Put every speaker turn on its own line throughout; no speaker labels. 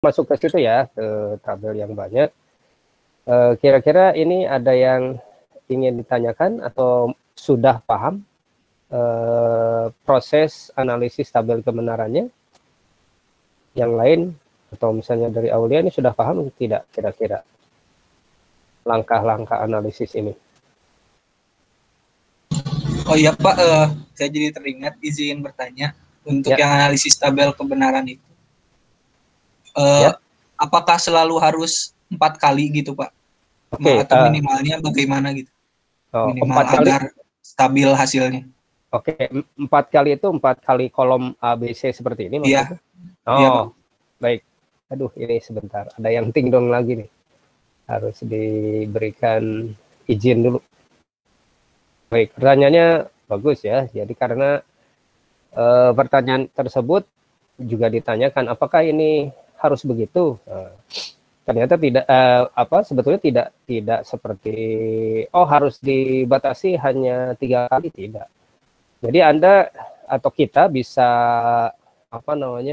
masuk ke situ ya, ke tabel yang banyak. Kira-kira ini ada yang ingin ditanyakan atau sudah paham proses analisis tabel kebenarannya? Yang lain, atau misalnya dari Aulia ini sudah paham tidak kira-kira langkah-langkah analisis ini?
Oh iya Pak, saya jadi teringat, izin bertanya untuk
Ya.
yang analisis tabel kebenaran itu.
Ya.
Apakah selalu harus 4 kali gitu Pak?
Oke.
Atau minimalnya bagaimana gitu? Minimal
4 kali.
agar stabil hasilnya.
Oke, 4 kali itu 4 kali kolom ABC seperti ini
Iya,
maksudnya?
iya Pak.
Oh, baik. Aduh, ini sebentar. Ada yang ting dong lagi nih. Harus diberikan izin dulu. Baik, pertanyaannya bagus ya. Jadi karena pertanyaan tersebut juga ditanyakan apakah ini harus begitu. Ternyata tidak sebetulnya tidak seperti harus dibatasi hanya 3 kali, tidak. Jadi Anda atau kita bisa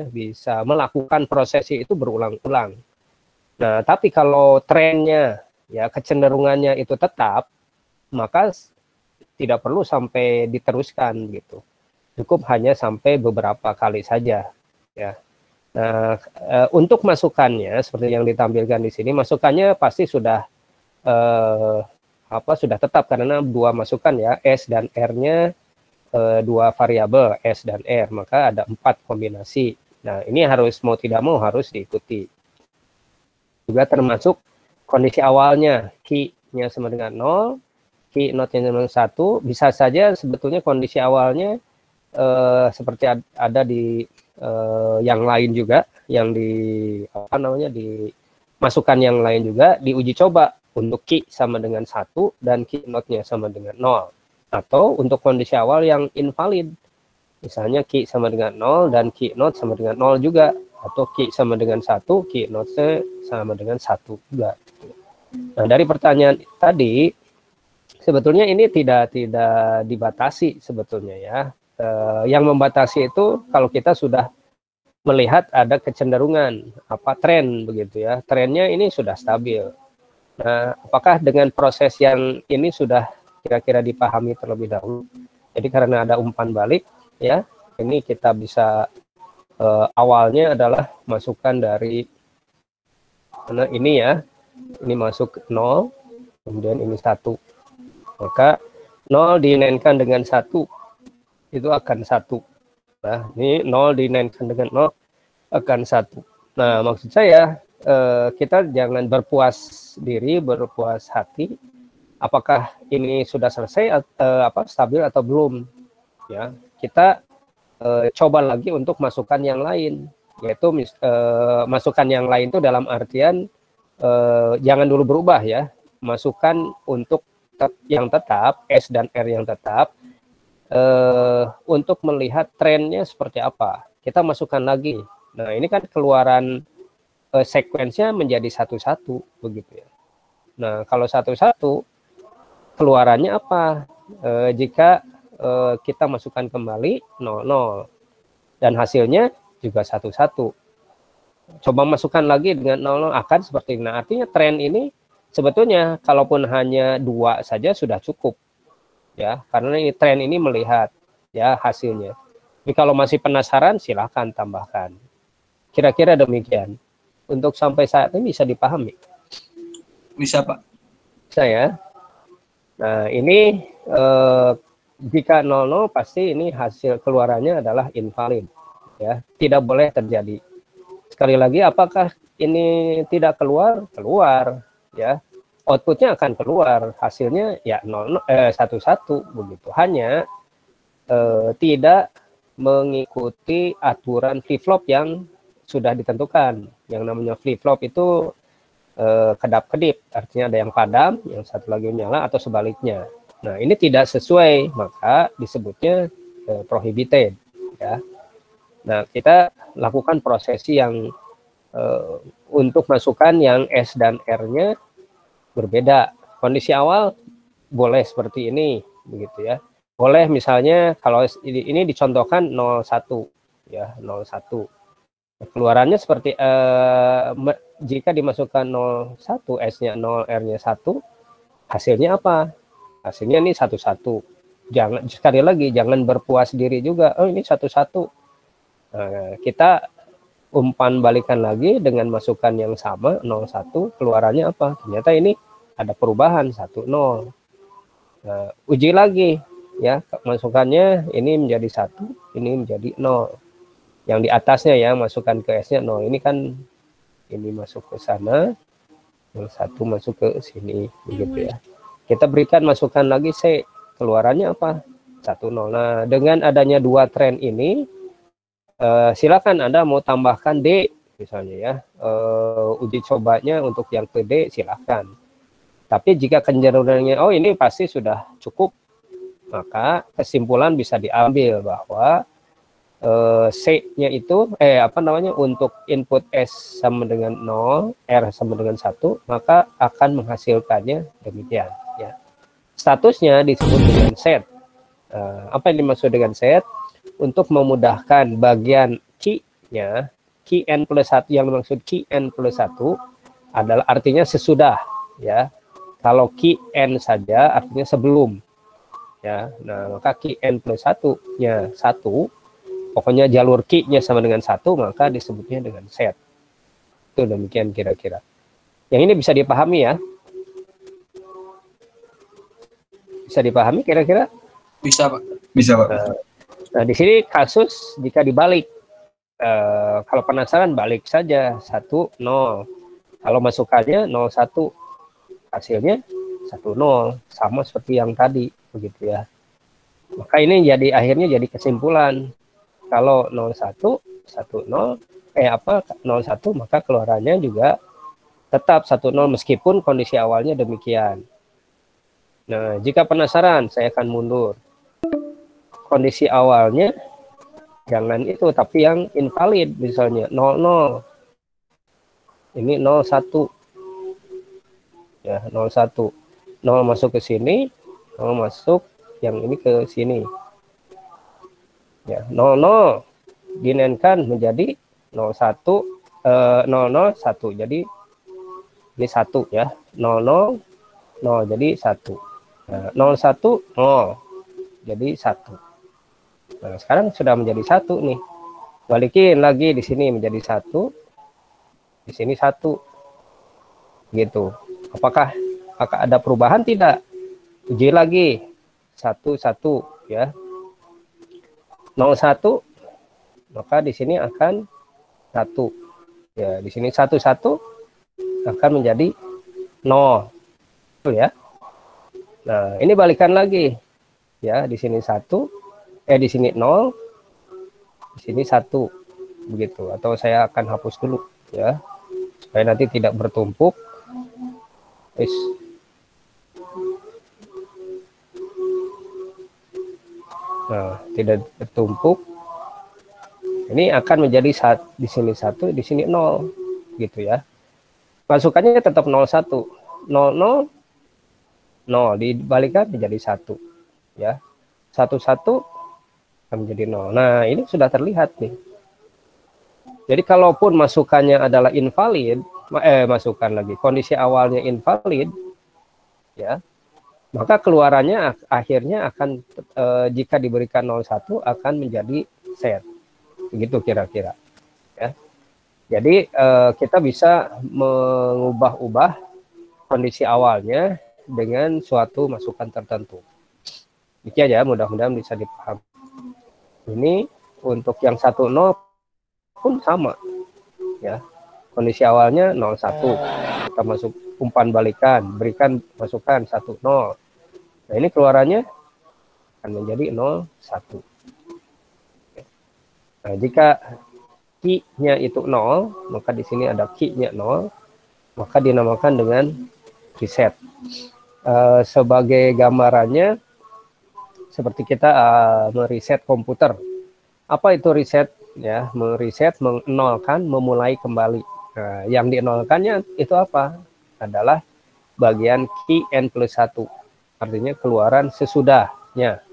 bisa melakukan prosesi itu berulang-ulang. Nah, tapi kalau trennya ya kecenderungannya itu tetap, maka tidak perlu sampai diteruskan gitu. Cukup hanya sampai beberapa kali saja ya. Nah, untuk masukannya seperti yang ditampilkan di sini, masukannya pasti sudah sudah tetap karena 2 masukan ya, S dan R-nya 2 variabel S dan R, maka ada 4 kombinasi. Nah, ini harus mau tidak mau harus diikuti. Juga termasuk kondisi awalnya, Q-nya sama dengan 0, Q not-nya sama dengan 1, bisa saja sebetulnya kondisi awalnya seperti ada di yang lain juga, yang di di masukan yang lain juga diuji coba untuk Q sama dengan 1 dan Q not-nya sama dengan 0. Atau untuk kondisi awal yang invalid, misalnya Q sama dengan 0 dan Q not sama dengan 0 juga, atau Q sama dengan 1, Q not-nya sama dengan 1 juga. Nah, dari pertanyaan tadi, sebetulnya ini tidak dibatasi sebetulnya ya. Yang membatasi itu kalau kita sudah melihat ada kecenderungan, tren begitu ya. Trennya ini sudah stabil. Nah, apakah dengan proses yang ini sudah kira-kira dipahami terlebih dahulu? Jadi karena ada umpan balik ya, ini kita bisa awalnya adalah masukan dari ini ya, ini masuk 0, kemudian ini 1. Maka 0 dinaikkan dengan 1 itu akan 1. Nah, ini 0 dinaikkan dengan 0 akan 1. Nah, maksud saya kita jangan berpuas diri, berpuas hati. Apakah ini sudah selesai stabil atau belum? Ya, kita coba lagi untuk masukan yang lain, yaitu masukan yang lain itu dalam artian jangan dulu berubah ya. Masukan untuk yang tetap, S dan R yang tetap, untuk melihat trennya seperti apa. Kita masukkan lagi. Nah, ini kan keluaran sekuensnya menjadi satu-satu begitu ya. Nah, kalau satu-satu keluarannya apa? Jika kita masukkan kembali 00 dan hasilnya juga satu-satu. Coba masukkan lagi dengan 00 akan seperti ini. Nah, artinya tren ini sebetulnya kalaupun hanya 2 saja sudah cukup ya, karena ini tren ini melihat ya hasilnya. Tapi kalau masih penasaran silahkan tambahkan. Kira-kira demikian. Untuk sampai saat ini bisa dipahami?
Bisa Pak.
Bisa ya. Nah, ini jika 00 pasti ini hasil keluarannya adalah invalid ya, tidak boleh terjadi. Sekali lagi, apakah ini tidak keluar? Keluar ya. Outputnya akan keluar, hasilnya ya 11 begitu. Hanya tidak mengikuti aturan flip-flop yang sudah ditentukan. Yang namanya flip-flop itu kedap-kedip, artinya ada yang padam, yang satu lagi menyala atau sebaliknya. Nah, ini tidak sesuai, maka disebutnya prohibited ya. Nah, kita lakukan prosesi yang untuk masukan yang S dan R-nya berbeda. Kondisi awal boleh seperti ini begitu ya. Boleh misalnya kalau ini dicontohkan 01 ya, 01. Keluarannya seperti jika dimasukkan 01, S-nya 0, R-nya 1, hasilnya apa? Hasilnya ini 11. Jangan, sekali lagi, jangan berpuas diri juga, oh ini 11. Nah, kita umpan balikan lagi dengan masukan yang sama, 01, keluarannya apa? Ternyata ini ada perubahan, 10. Nah, uji lagi, ya, masukannya ini menjadi 1, ini menjadi 0. Yang di atasnya ya, masukkan ke S-nya 0. Ini kan, ini masuk ke sana, yang 1 masuk ke sini, begitu ya. Kita berikan masukan lagi C, keluarannya apa? 10. Nah, dengan adanya dua tren ini, silakan Anda mau tambahkan D, misalnya ya. Uji cobanya untuk yang ke D, silakan. Tapi jika kecenderungannya, oh ini pasti sudah cukup, maka kesimpulan bisa diambil bahwa C-nya itu untuk input S sama dengan 0, R sama dengan 1, maka akan menghasilkannya demikian ya. Statusnya disebut dengan set. Apa yang dimaksud dengan set? Untuk memudahkan bagian key-nya, key n plus 1, yang dimaksud key n plus 1 adalah artinya sesudah ya. Kalau key n saja artinya sebelum ya. Nah, maka key n plus 1-nya 1, pokoknya jalur key-nya sama dengan 1, maka disebutnya dengan set. Itu demikian kira-kira. Yang ini bisa dipahami ya? Bisa dipahami kira-kira?
Bisa, Pak.
Bisa, Pak.
Nah, di sini kasus jika dibalik. Kalau penasaran, balik saja. 1, 0. Kalau masukannya 0, 1. Hasilnya 1, 0. Sama seperti yang tadi. Begitu ya. Maka ini jadi akhirnya jadi kesimpulan. Kalau 01, 10, 01, maka keluarannya juga tetap 10 meskipun kondisi awalnya demikian. Nah, jika penasaran, saya akan mundur. Kondisi awalnya jangan itu, tapi yang invalid, misalnya 00. Ini 01. Ya, 01. 0 masuk ke sini, 0 masuk yang ini ke sini. Ya, 00 dinenkan menjadi 01, 001. Jadi ini 1 ya. 00, 0 jadi 1. Nah, 01, 0 jadi 1. Nah, sekarang sudah menjadi 1 nih. Balikin lagi di sini menjadi 1. Di sini 1. Gitu. Apakah ada perubahan tidak? Uji lagi. 1, 1 ya. 01, maka di sini akan 1. Ya, di sini 1, 1 akan menjadi 0. Betul ya? Nah, ini balikan lagi. Ya, di sini 1, di sini 0, di sini 1. Begitu. Atau saya akan hapus dulu ya. Supaya nanti tidak bertumpuk. Nah, tidak bertumpuk. Ini akan menjadi di sini 1, di sini 0, gitu ya. Masukannya tetap 01. 00, 0 dibalikan menjadi 1, ya. 11 akan menjadi 0. Nah, ini sudah terlihat nih. Jadi kalaupun masukannya adalah invalid, kondisi awalnya invalid, ya. Maka keluarannya akhirnya akan jika diberikan 01 akan menjadi set. Begitu kira-kira. Ya. Jadi kita bisa mengubah-ubah kondisi awalnya dengan suatu masukan tertentu. Demikian ya, mudah-mudahan bisa dipahami. Ini untuk yang 10 pun sama. Ya. Kondisi awalnya 01. Kita masuk umpan balikan, berikan masukan 10. Nah, ini keluarannya akan menjadi 01. Nah, jika key-nya itu 0, maka di sini ada key-nya 0, maka dinamakan dengan reset. Sebagai gambarannya, seperti kita mereset komputer. Apa itu reset? Ya, mereset, menolkan, memulai kembali. Nah, yang dinolkannya itu apa? Adalah bagian key n plus 1. Artinya keluaran sesudahnya.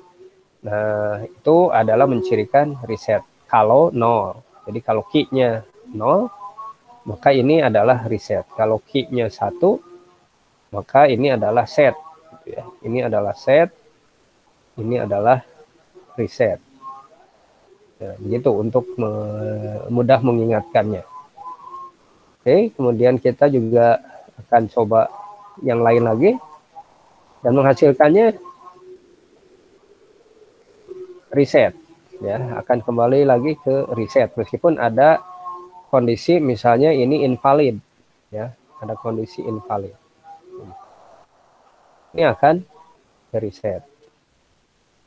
Nah, itu adalah mencirikan reset. Kalau 0. Jadi kalau key-nya 0, maka ini adalah reset. Kalau key-nya 1, maka ini adalah set. Gitu ya. Ini adalah set, ini adalah reset. Nah, begitu untuk mudah mengingatkannya. Oke, kemudian kita juga akan coba yang lain lagi. Dan menghasilkannya reset. Ya, akan kembali lagi ke reset. Meskipun ada kondisi misalnya ini invalid. Ya, ada kondisi invalid. Ini akan ke reset.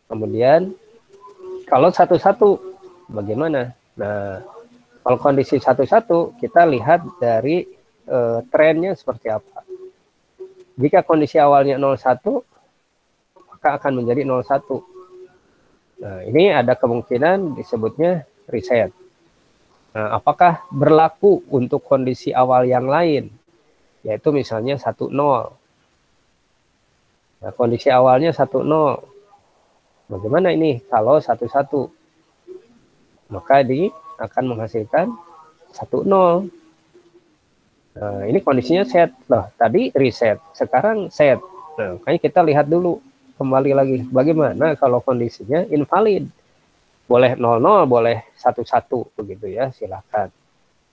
Kemudian kalau satu-satu bagaimana? Nah, kalau kondisi satu-satu kita lihat dari trennya seperti apa. Jika kondisi awalnya 01, maka akan menjadi 01. Nah, ini ada kemungkinan disebutnya reset. Nah, apakah berlaku untuk kondisi awal yang lain? Yaitu misalnya 10. Nah, kondisi awalnya 10. Bagaimana ini kalau 11? Maka dia akan menghasilkan 10. Nah, ini kondisinya set. Loh, tadi reset, sekarang set. Nah, makanya kita lihat dulu kembali lagi bagaimana kalau kondisinya invalid. Boleh 00, boleh 11 begitu ya, silakan.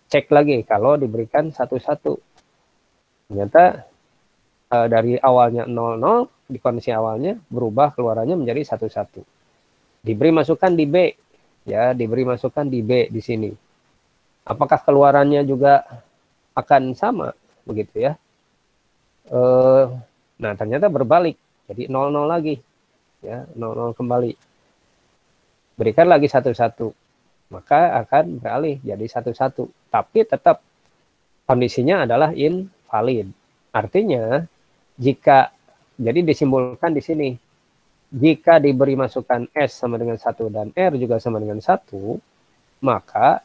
Cek lagi kalau diberikan 11. Ternyata dari awalnya 00 di kondisi awalnya berubah keluarannya menjadi 11. Diberi masukan di B, ya, diberi masukan di B di sini. Apakah keluarannya juga akan sama begitu ya? Nah, ternyata berbalik. Jadi 00 lagi. Ya, 00 kembali. Berikan lagi 11. Maka akan beralih jadi 11. Tapi tetap kondisinya adalah invalid. Artinya jika jadi disimbolkan di sini, jika diberi masukan S sama dengan 1 dan R juga sama dengan 1, maka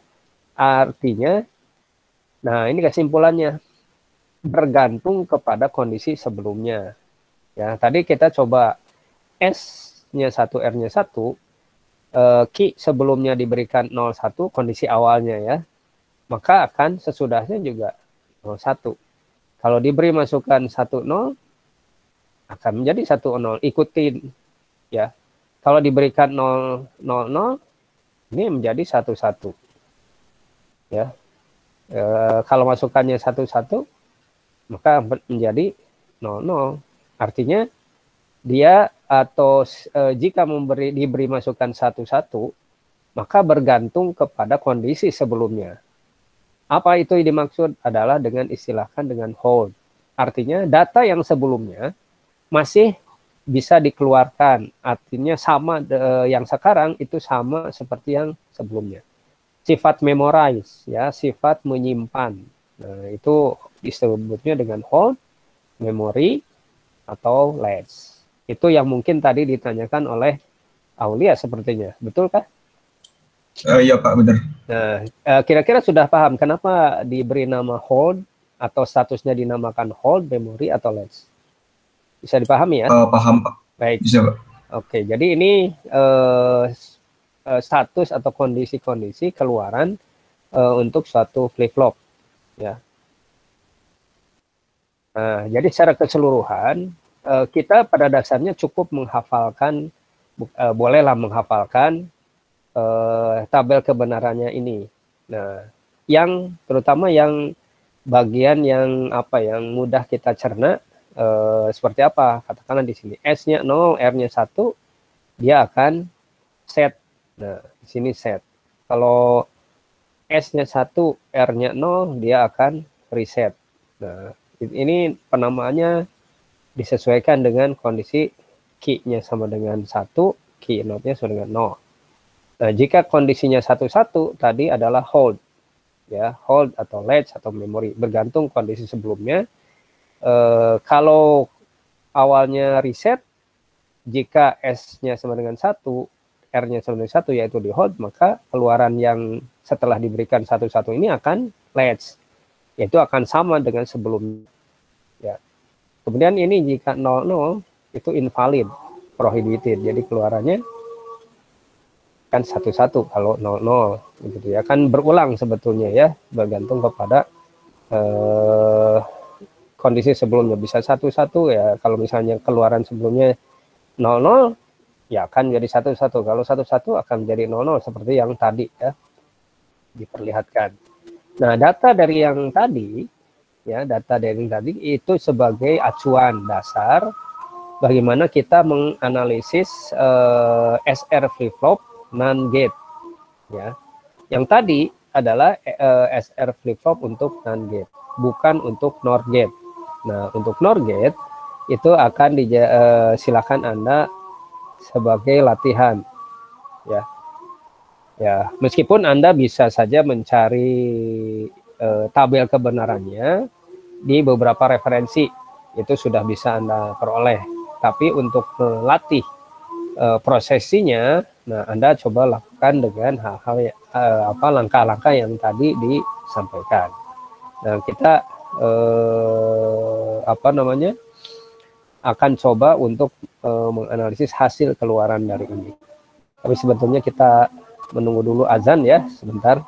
artinya, nah ini kesimpulannya, bergantung kepada kondisi sebelumnya. Ya, tadi kita coba S-nya 1, R-nya 1, key sebelumnya diberikan 01, kondisi awalnya ya, maka akan sesudahnya juga 01. Kalau diberi masukan 10, akan menjadi 10, ikutin ya. Kalau diberikan 000, ini menjadi 11 ya. Kalau masukannya 11, maka menjadi 00. Artinya dia atau jika diberi masukan 11, maka bergantung kepada kondisi sebelumnya. Apa itu dimaksud adalah dengan istilahkan dengan hold. Artinya data yang sebelumnya masih bisa dikeluarkan. Artinya sama yang sekarang itu sama seperti yang sebelumnya. Sifat memorize ya, sifat menyimpan. Nah, itu disebutnya dengan hold, memory, atau latch. Itu yang mungkin tadi ditanyakan oleh Aulia sepertinya. Betul kah?
Iya Pak, benar.
Nah, kira-kira sudah paham kenapa diberi nama hold atau statusnya dinamakan hold, memory, atau latch? Bisa dipahami ya?
Paham Pak.
Baik.
Bisa Pak.
Oke, jadi ini status atau kondisi-kondisi keluaran untuk suatu flip-flop. Ya. Nah, jadi secara keseluruhan kita pada dasarnya cukup menghafalkan, bolehlah menghafalkan tabel kebenarannya ini. Nah, yang terutama yang bagian yang yang mudah kita cerna seperti apa? Katakanlah di sini S-nya 0, R-nya 1, dia akan set. Nah, di sini set. Kalau S-nya 1, R-nya 0, dia akan reset. Nah, ini penamaannya disesuaikan dengan kondisi key-nya sama dengan 1, key note-nya sama dengan 0. Nah, jika kondisinya 1-1 tadi adalah hold. Ya, hold atau latch atau memory, bergantung kondisi sebelumnya. Kalau awalnya reset, jika S-nya sama dengan 1, R-nya sama dengan 1, yaitu di hold, maka keluaran yang setelah diberikan 1-1 ini akan latch, yaitu akan sama dengan sebelumnya. Ya. Kemudian ini jika 0-0, itu invalid, prohibited, jadi keluarannya kan 1-1 kalau 0-0 gitu ya, kan berulang sebetulnya ya, bergantung kepada kondisi sebelumnya. Bisa 1-1 ya, kalau misalnya keluaran sebelumnya 0-0 ya akan jadi 1-1, kalau 1-1 akan jadi 0-0 seperti yang tadi ya diperlihatkan. Nah, data dari yang tadi ya, data dari yang tadi itu sebagai acuan dasar bagaimana kita menganalisis SR flip flop NAND gate ya. Yang tadi adalah SR flip flop untuk NAND gate, bukan untuk NOR gate. Nah, untuk NOR gate itu akan silakan Anda sebagai latihan ya. Ya, meskipun Anda bisa saja mencari tabel kebenarannya di beberapa referensi, itu sudah bisa Anda peroleh. Tapi untuk melatih prosesinya, nah Anda coba lakukan dengan hal-hal langkah-langkah yang tadi disampaikan. Nah, kita akan coba untuk menganalisis hasil keluaran dari ini. Tapi sebetulnya kita menunggu dulu azan ya, sebentar.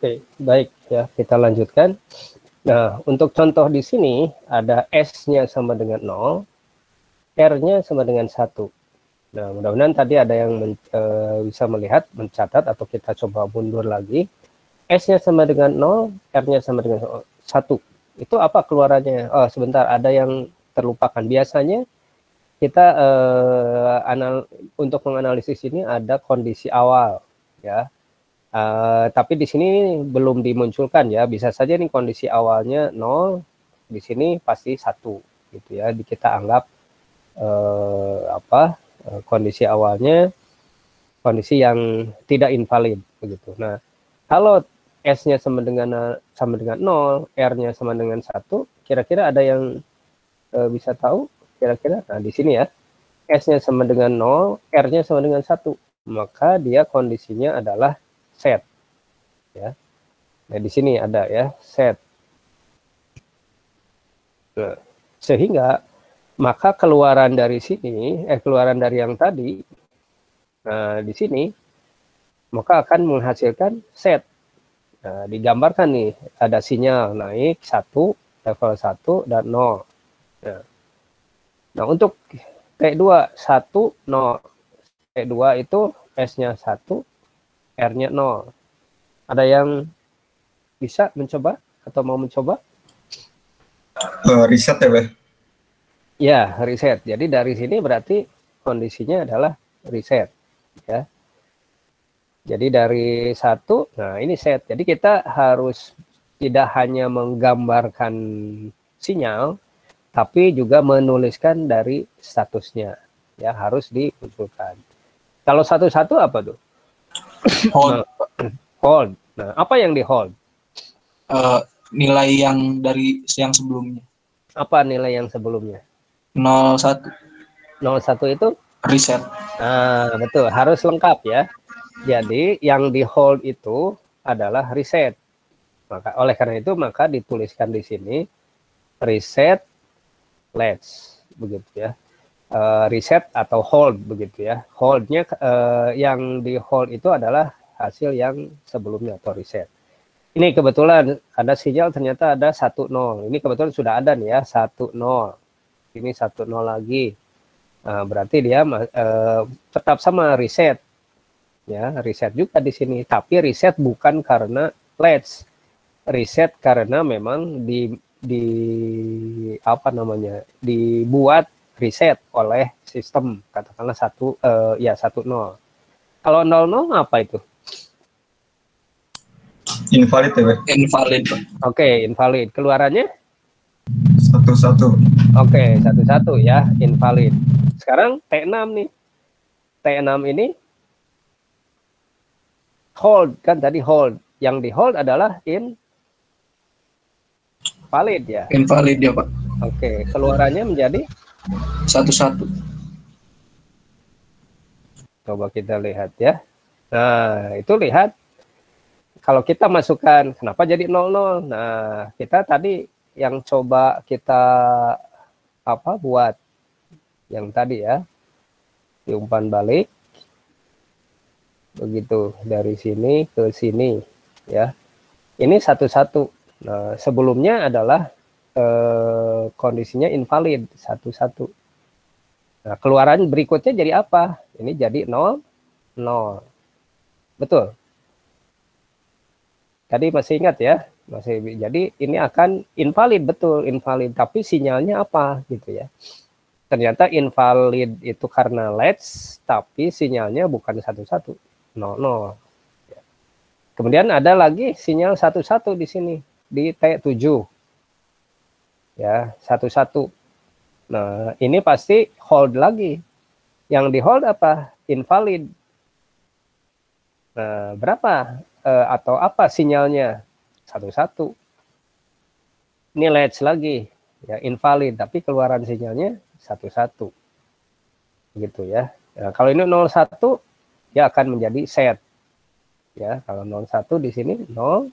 Oke, baik ya, kita lanjutkan. Nah, untuk contoh di sini ada S-nya sama dengan 0, R-nya sama dengan 1. Nah, mudah-mudahan tadi ada yang bisa melihat, mencatat, atau kita coba mundur lagi. S-nya sama dengan 0, R-nya sama dengan 1. Itu apa keluarannya? Oh, sebentar, ada yang terlupakan. Biasanya kita untuk menganalisis ini ada kondisi awal ya. Tapi di sini belum dimunculkan ya, bisa saja nih kondisi awalnya 0, di sini pasti 1 gitu ya. Kita anggap kondisi awalnya kondisi yang tidak invalid begitu. Nah, kalau S-nya sama dengan 0, R-nya sama dengan 1, kira-kira ada yang bisa tahu kira-kira? Nah, di sini ya, S-nya sama dengan 0, R-nya sama dengan 1, maka dia kondisinya adalah set ya. Nah, di sini ada ya set. Nah, sehingga maka keluaran dari sini keluaran dari yang tadi, nah di sini maka akan menghasilkan set. Nah, digambarkan nih ada sinyal naik 1, level 1 dan 0. Nah, untuk T2 1 0. T2 itu S-nya 1, R-nya 0. Ada yang bisa mencoba atau mau mencoba?
Riset ya, Beh?
Ya, riset. Jadi dari sini berarti kondisinya adalah riset. Ya. Jadi dari 1, nah ini set. Jadi kita harus tidak hanya menggambarkan sinyal, tapi juga menuliskan dari statusnya, ya harus dimunculkan. Kalau satu-satu apa tuh?
Hold.
Hold. Nah, apa yang di hold?
Nilai yang dari yang sebelumnya.
Apa nilai yang sebelumnya?
01.
01 itu?
Reset.
Nah, betul. Harus lengkap ya. Jadi, yang di hold itu adalah reset. Maka oleh karena itu, maka dituliskan di sini reset latch. Begitu ya. Reset atau hold begitu ya. Holdnya yang di hold itu adalah hasil yang sebelumnya atau reset. Ini kebetulan ada sinyal ternyata ada 10. Ini kebetulan sudah ada nih ya 10. Ini 10 lagi. Nah, berarti dia tetap sama reset. Ya, reset juga di sini. Tapi reset bukan karena latch. Reset karena memang dibuat reset oleh sistem, katakanlah 10. Kalau 00 apa itu?
Invalid ya, Pak?
Invalid.
Oke, invalid. Keluarannya?
11.
Oke, 11 ya, invalid. Sekarang T6 nih. T6 ini hold, kan tadi hold. Yang di hold adalah invalid ya.
Invalid ya, Pak.
Oke, keluarannya menjadi
11.
Coba kita lihat ya. Nah, itu lihat. Kalau kita masukkan, kenapa jadi 00? Nah, kita tadi yang coba kita buat yang tadi ya, diumpan balik. Begitu, dari sini ke sini ya. Ini 11. Nah, sebelumnya adalah kondisinya invalid 11. Nah, keluaran berikutnya jadi apa? Ini jadi 0, 0. Betul. Tadi masih ingat ya? Jadi ini akan invalid, betul, invalid. Tapi sinyalnya apa gitu ya? Ternyata invalid itu karena latch, tapi sinyalnya bukan 11, 00. Kemudian ada lagi sinyal 11 di sini di T7. Ya, 11. Nah, ini pasti hold lagi. Yang di hold apa? Invalid. Nah, berapa atau apa sinyalnya? 11. Ini latch lagi, ya invalid, tapi keluaran sinyalnya 11. Gitu ya. Nah, kalau ini 01, dia akan menjadi set. Ya, kalau 01 di sini 0,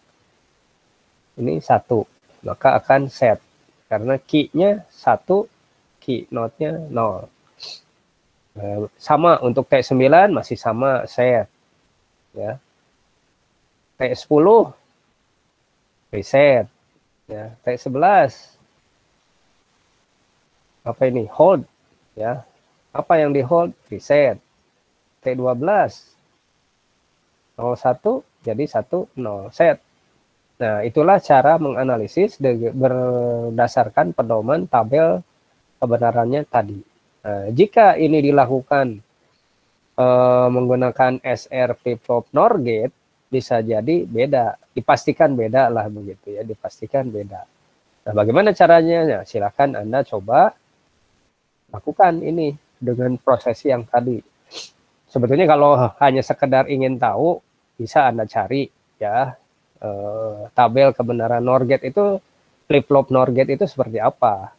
ini 1, maka akan set. Karena key-nya 1, key note-nya 0. Sama untuk T9 masih sama set. Ya. T10 reset. Ya, T11 apa ini? Hold. Ya. Apa yang di hold? Reset. T12 01 jadi 10 set. Nah, itulah cara menganalisis berdasarkan pedoman tabel kebenarannya tadi. Nah, jika ini dilakukan menggunakan SR flip-flop NOR gate, bisa jadi beda, dipastikan beda lah begitu ya, dipastikan beda. Nah, bagaimana caranya? Nah, silakan Anda coba lakukan ini dengan proses yang tadi. Sebetulnya kalau hanya sekedar ingin tahu, bisa Anda cari ya tabel kebenaran NOR gate itu, flip-flop NOR gate itu seperti apa.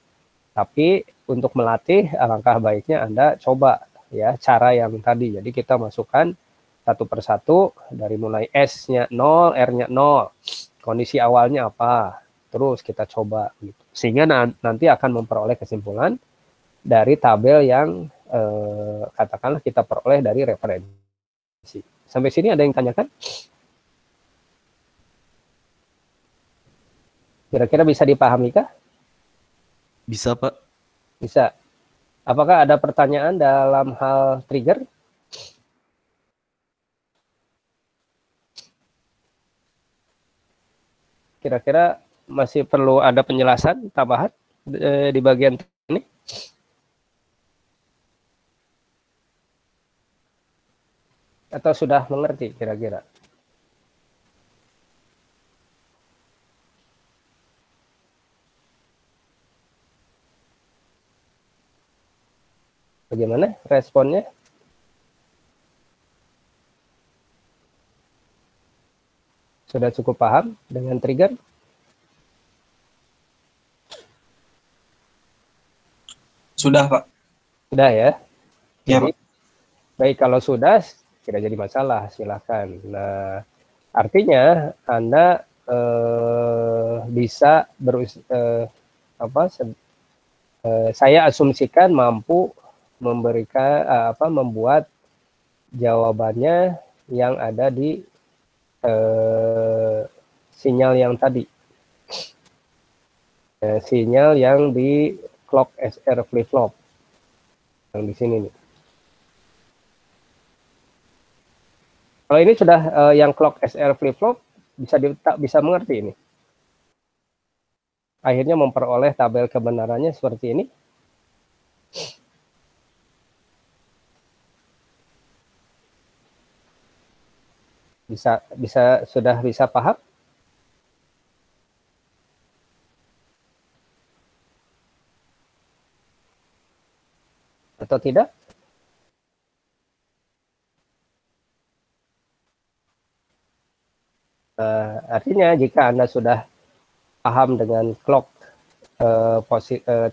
Tapi untuk melatih, alangkah baiknya Anda coba ya cara yang tadi. Jadi kita masukkan satu persatu dari mulai S-nya 0, R-nya 0, kondisi awalnya apa, terus kita coba gitu. Sehingga nanti akan memperoleh kesimpulan dari tabel yang katakanlah kita peroleh dari referensi. Sampai sini ada yang tanyakan? Kira-kira bisa dipahami kah?
Bisa, Pak.
Bisa. Apakah ada pertanyaan dalam hal trigger? Kira-kira masih perlu ada penjelasan tambahan di bagian ini? Atau sudah mengerti kira-kira? Bagaimana responnya? Sudah cukup paham dengan trigger?
Sudah, Pak.
Sudah ya?
Ya,
Jadi,
Pak.
baik, kalau sudah, tidak jadi masalah, silakan. Nah, artinya Anda bisa saya asumsikan mampu memberikan membuat jawabannya yang ada di sinyal yang tadi, sinyal yang di clock SR flip flop yang di sini nih. Kalau ini sudah yang clock SR flip flop bisa mengerti ini. Akhirnya memperoleh tabel kebenarannya seperti ini. Sudah bisa paham? Atau tidak? Artinya jika Anda sudah paham dengan clock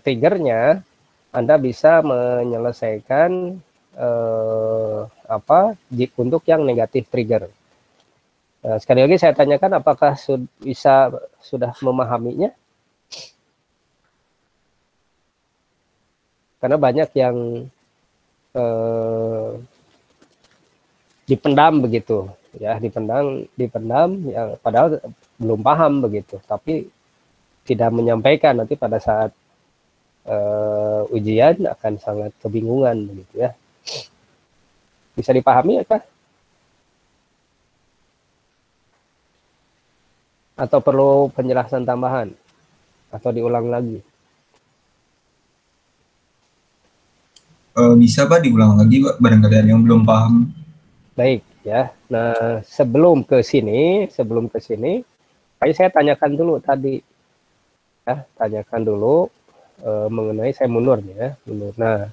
triggernya, Anda bisa menyelesaikan untuk yang negatif trigger. Sekali lagi saya tanyakan, apakah sudah memahaminya? Karena banyak yang dipendam begitu, ya, dipendam, ya, padahal belum paham begitu, tapi tidak menyampaikan, nanti pada saat ujian akan sangat kebingungan begitu ya. Bisa dipahami ya, Kak? Atau perlu penjelasan tambahan? Atau diulang lagi?
Bisa Pak diulang lagi Pak, barangkali ada yang belum paham.
Baik ya. Nah, sebelum ke sini, saya tanyakan dulu tadi. Ya, tanyakan dulu mengenai, saya mundur ya, mundur. Nah,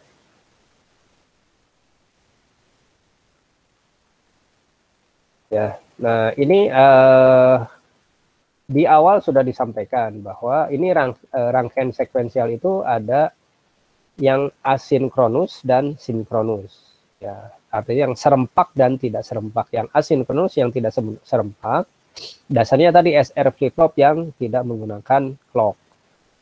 ya. Nah, ini di awal sudah disampaikan bahwa ini rangkaian sekuensial itu ada yang asinkronus dan sinkronus. Ya, artinya yang serempak dan tidak serempak. Yang asinkronus, yang tidak serempak, dasarnya tadi SR flip flop yang tidak menggunakan clock.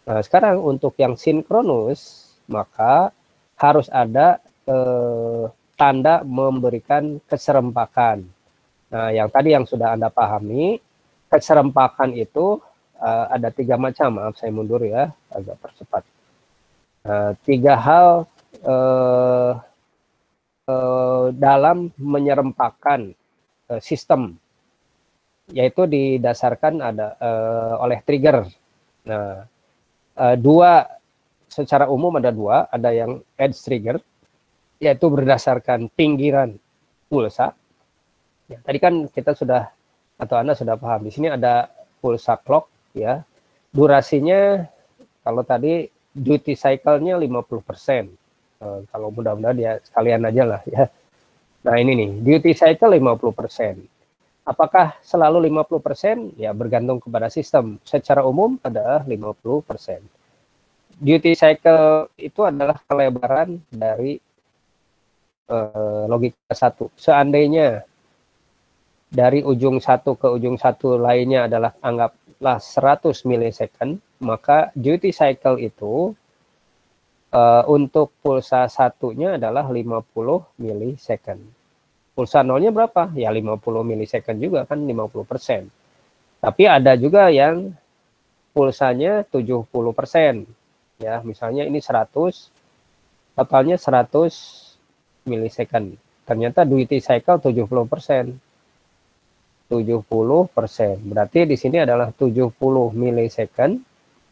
Nah, sekarang untuk yang sinkronus, maka harus ada tanda memberikan keserempakan. Nah, yang tadi yang sudah Anda pahami, keserempakan itu ada 3 macam. Maaf, saya mundur ya, agak percepat. 3 hal dalam menyerempakkan sistem, yaitu didasarkan oleh trigger. Nah, 2 secara umum ada 2, ada yang edge trigger, yaitu berdasarkan pinggiran pulsa. Ya, tadi kan kita sudah, atau Anda sudah paham, di sini ada pulsa clock ya. Durasinya kalau tadi duty cycle-nya 50%. Kalau mudah-mudahan ya sekalian aja lah ya. Nah, ini nih, duty cycle 50%. Apakah selalu 50%? Ya, bergantung kepada sistem. Secara umum adalah 50%. Duty cycle itu adalah kelebaran dari logika 1. Seandainya dari ujung satu ke ujung satu lainnya adalah anggaplah 100 milisecond, maka duty cycle itu untuk pulsa satunya adalah 50 milisecond. Pulsa nolnya berapa? Ya 50 milisecond juga kan, 50%. Tapi ada juga yang pulsanya 70%. Ya, misalnya ini 100, totalnya 100 milisecond. Ternyata duty cycle 70%. 70%. Berarti di sini adalah 70 milisecond,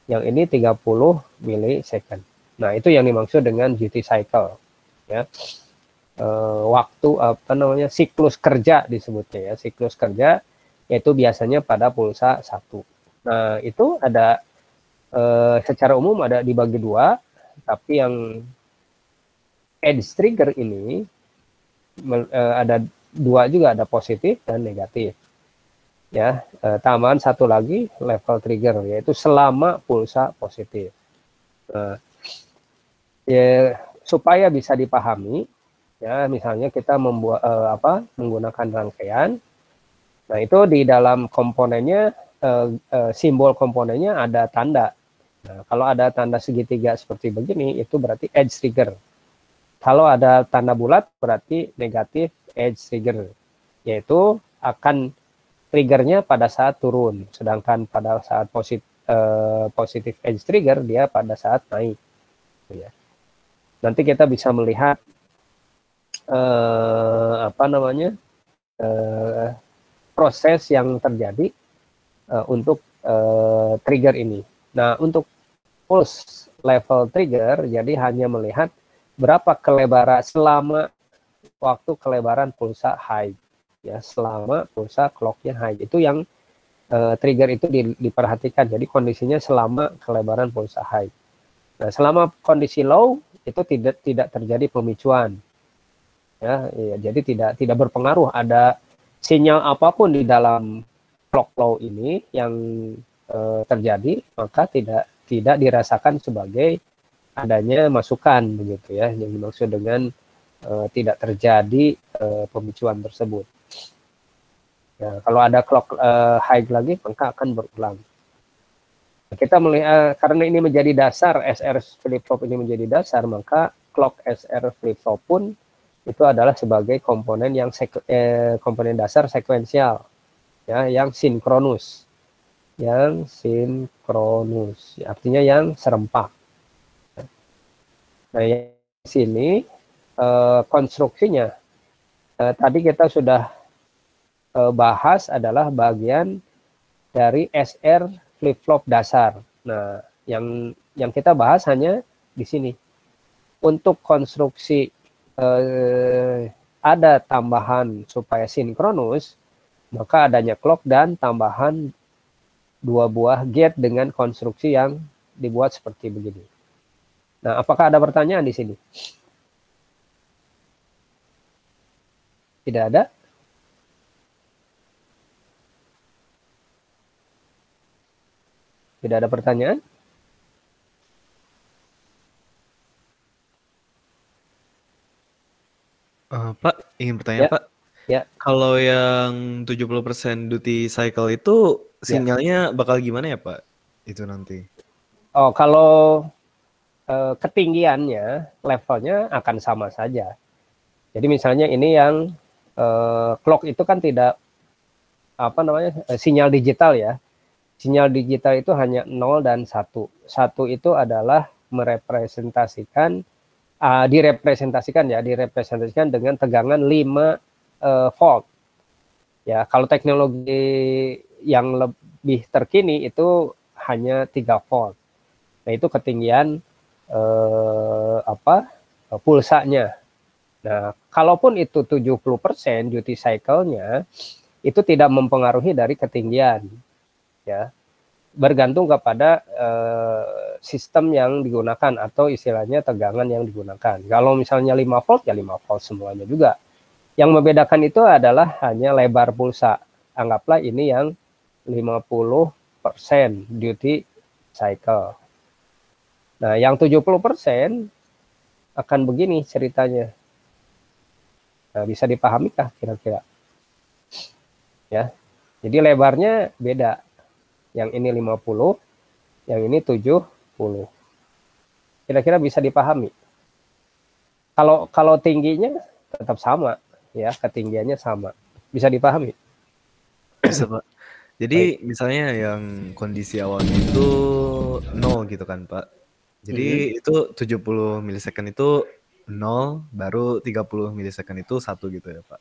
yang ini 30 milisecond. Nah, itu yang dimaksud dengan duty cycle. Ya. Waktu siklus kerja disebutnya ya, siklus kerja, yaitu biasanya pada pulsa 1. Nah, itu ada secara umum ada dibagi 2, tapi yang edge trigger ini ada dua juga, ada positif dan negatif. Ya, tambahan satu lagi level trigger, yaitu selama pulsa positif. Ya, supaya bisa dipahami, ya misalnya kita membuat menggunakan rangkaian. Nah itu di dalam komponennya, simbol komponennya ada tanda. Nah, kalau ada tanda segitiga seperti begini, itu berarti edge trigger. Kalau ada tanda bulat, berarti negatif edge trigger, yaitu akan triggernya pada saat turun, sedangkan pada saat positif edge trigger dia pada saat naik. Ya. Nanti kita bisa melihat proses yang terjadi untuk trigger ini. Nah, untuk pulse level trigger, jadi hanya melihat berapa kelebaran selama waktu kelebaran pulsa high, ya selama pulsa clocknya high, itu yang trigger itu diperhatikan. Jadi kondisinya selama kelebaran pulsa high. Nah, selama kondisi low itu tidak terjadi pemicuan, ya, jadi tidak berpengaruh ada sinyal apapun di dalam clock low ini yang terjadi, maka tidak dirasakan sebagai adanya masukan, begitu ya, yang dimaksud dengan tidak terjadi pemicuan tersebut. Ya, kalau ada clock high lagi, maka akan berulang. Kita melihat karena ini menjadi dasar, SR flip-flop ini menjadi dasar, maka clock SR flip-flop pun itu adalah sebagai komponen yang komponen dasar sekuensial, ya, yang sinkronus, ya, artinya yang serempak. Nah, di sini konstruksinya tadi kita sudah bahas adalah bagian dari SR flip-flop dasar. Nah, yang kita bahas hanya di sini. Untuk konstruksi ada tambahan supaya sinkronus, maka adanya clock dan tambahan 2 buah gate dengan konstruksi yang dibuat seperti begini. Nah, apakah ada pertanyaan di sini? Tidak ada? Tidak ada pertanyaan?
Pak, ingin bertanya,
Ya.
Pak.
Ya.
Kalau yang 70% duty cycle itu sinyalnya bakal gimana ya, Pak? Itu nanti.
Oh, kalau ketinggiannya, levelnya akan sama saja. Jadi misalnya ini yang clock itu kan tidak sinyal digital ya. Sinyal digital itu hanya 0 dan 1. 1 itu adalah merepresentasikan direpresentasikan dengan tegangan 5 volt. Ya, kalau teknologi yang lebih terkini itu hanya 3 volt. Nah, itu ketinggian pulsanya. Nah, kalaupun itu 70% duty cycle-nya, itu tidak mempengaruhi dari ketinggian. Ya, bergantung kepada sistem yang digunakan atau istilahnya tegangan yang digunakan. Kalau misalnya 5 volt ya 5 volt semuanya juga. Yang membedakan itu adalah hanya lebar pulsa. Anggaplah ini yang 50% duty cycle. Nah, yang 70% akan begini ceritanya. Nah, bisa dipahamikah kira-kira? Ya. Jadi lebarnya beda. Yang ini 50, yang ini 70. Kira-kira bisa dipahami. Kalau tingginya tetap sama, ya, ketinggiannya sama. Bisa dipahami?
Bisa, Pak. Jadi misalnya yang kondisi awalnya itu 0 gitu kan, Pak. Jadi itu 70 milisecond itu 0, baru 30 milisecond itu 1 gitu ya, Pak.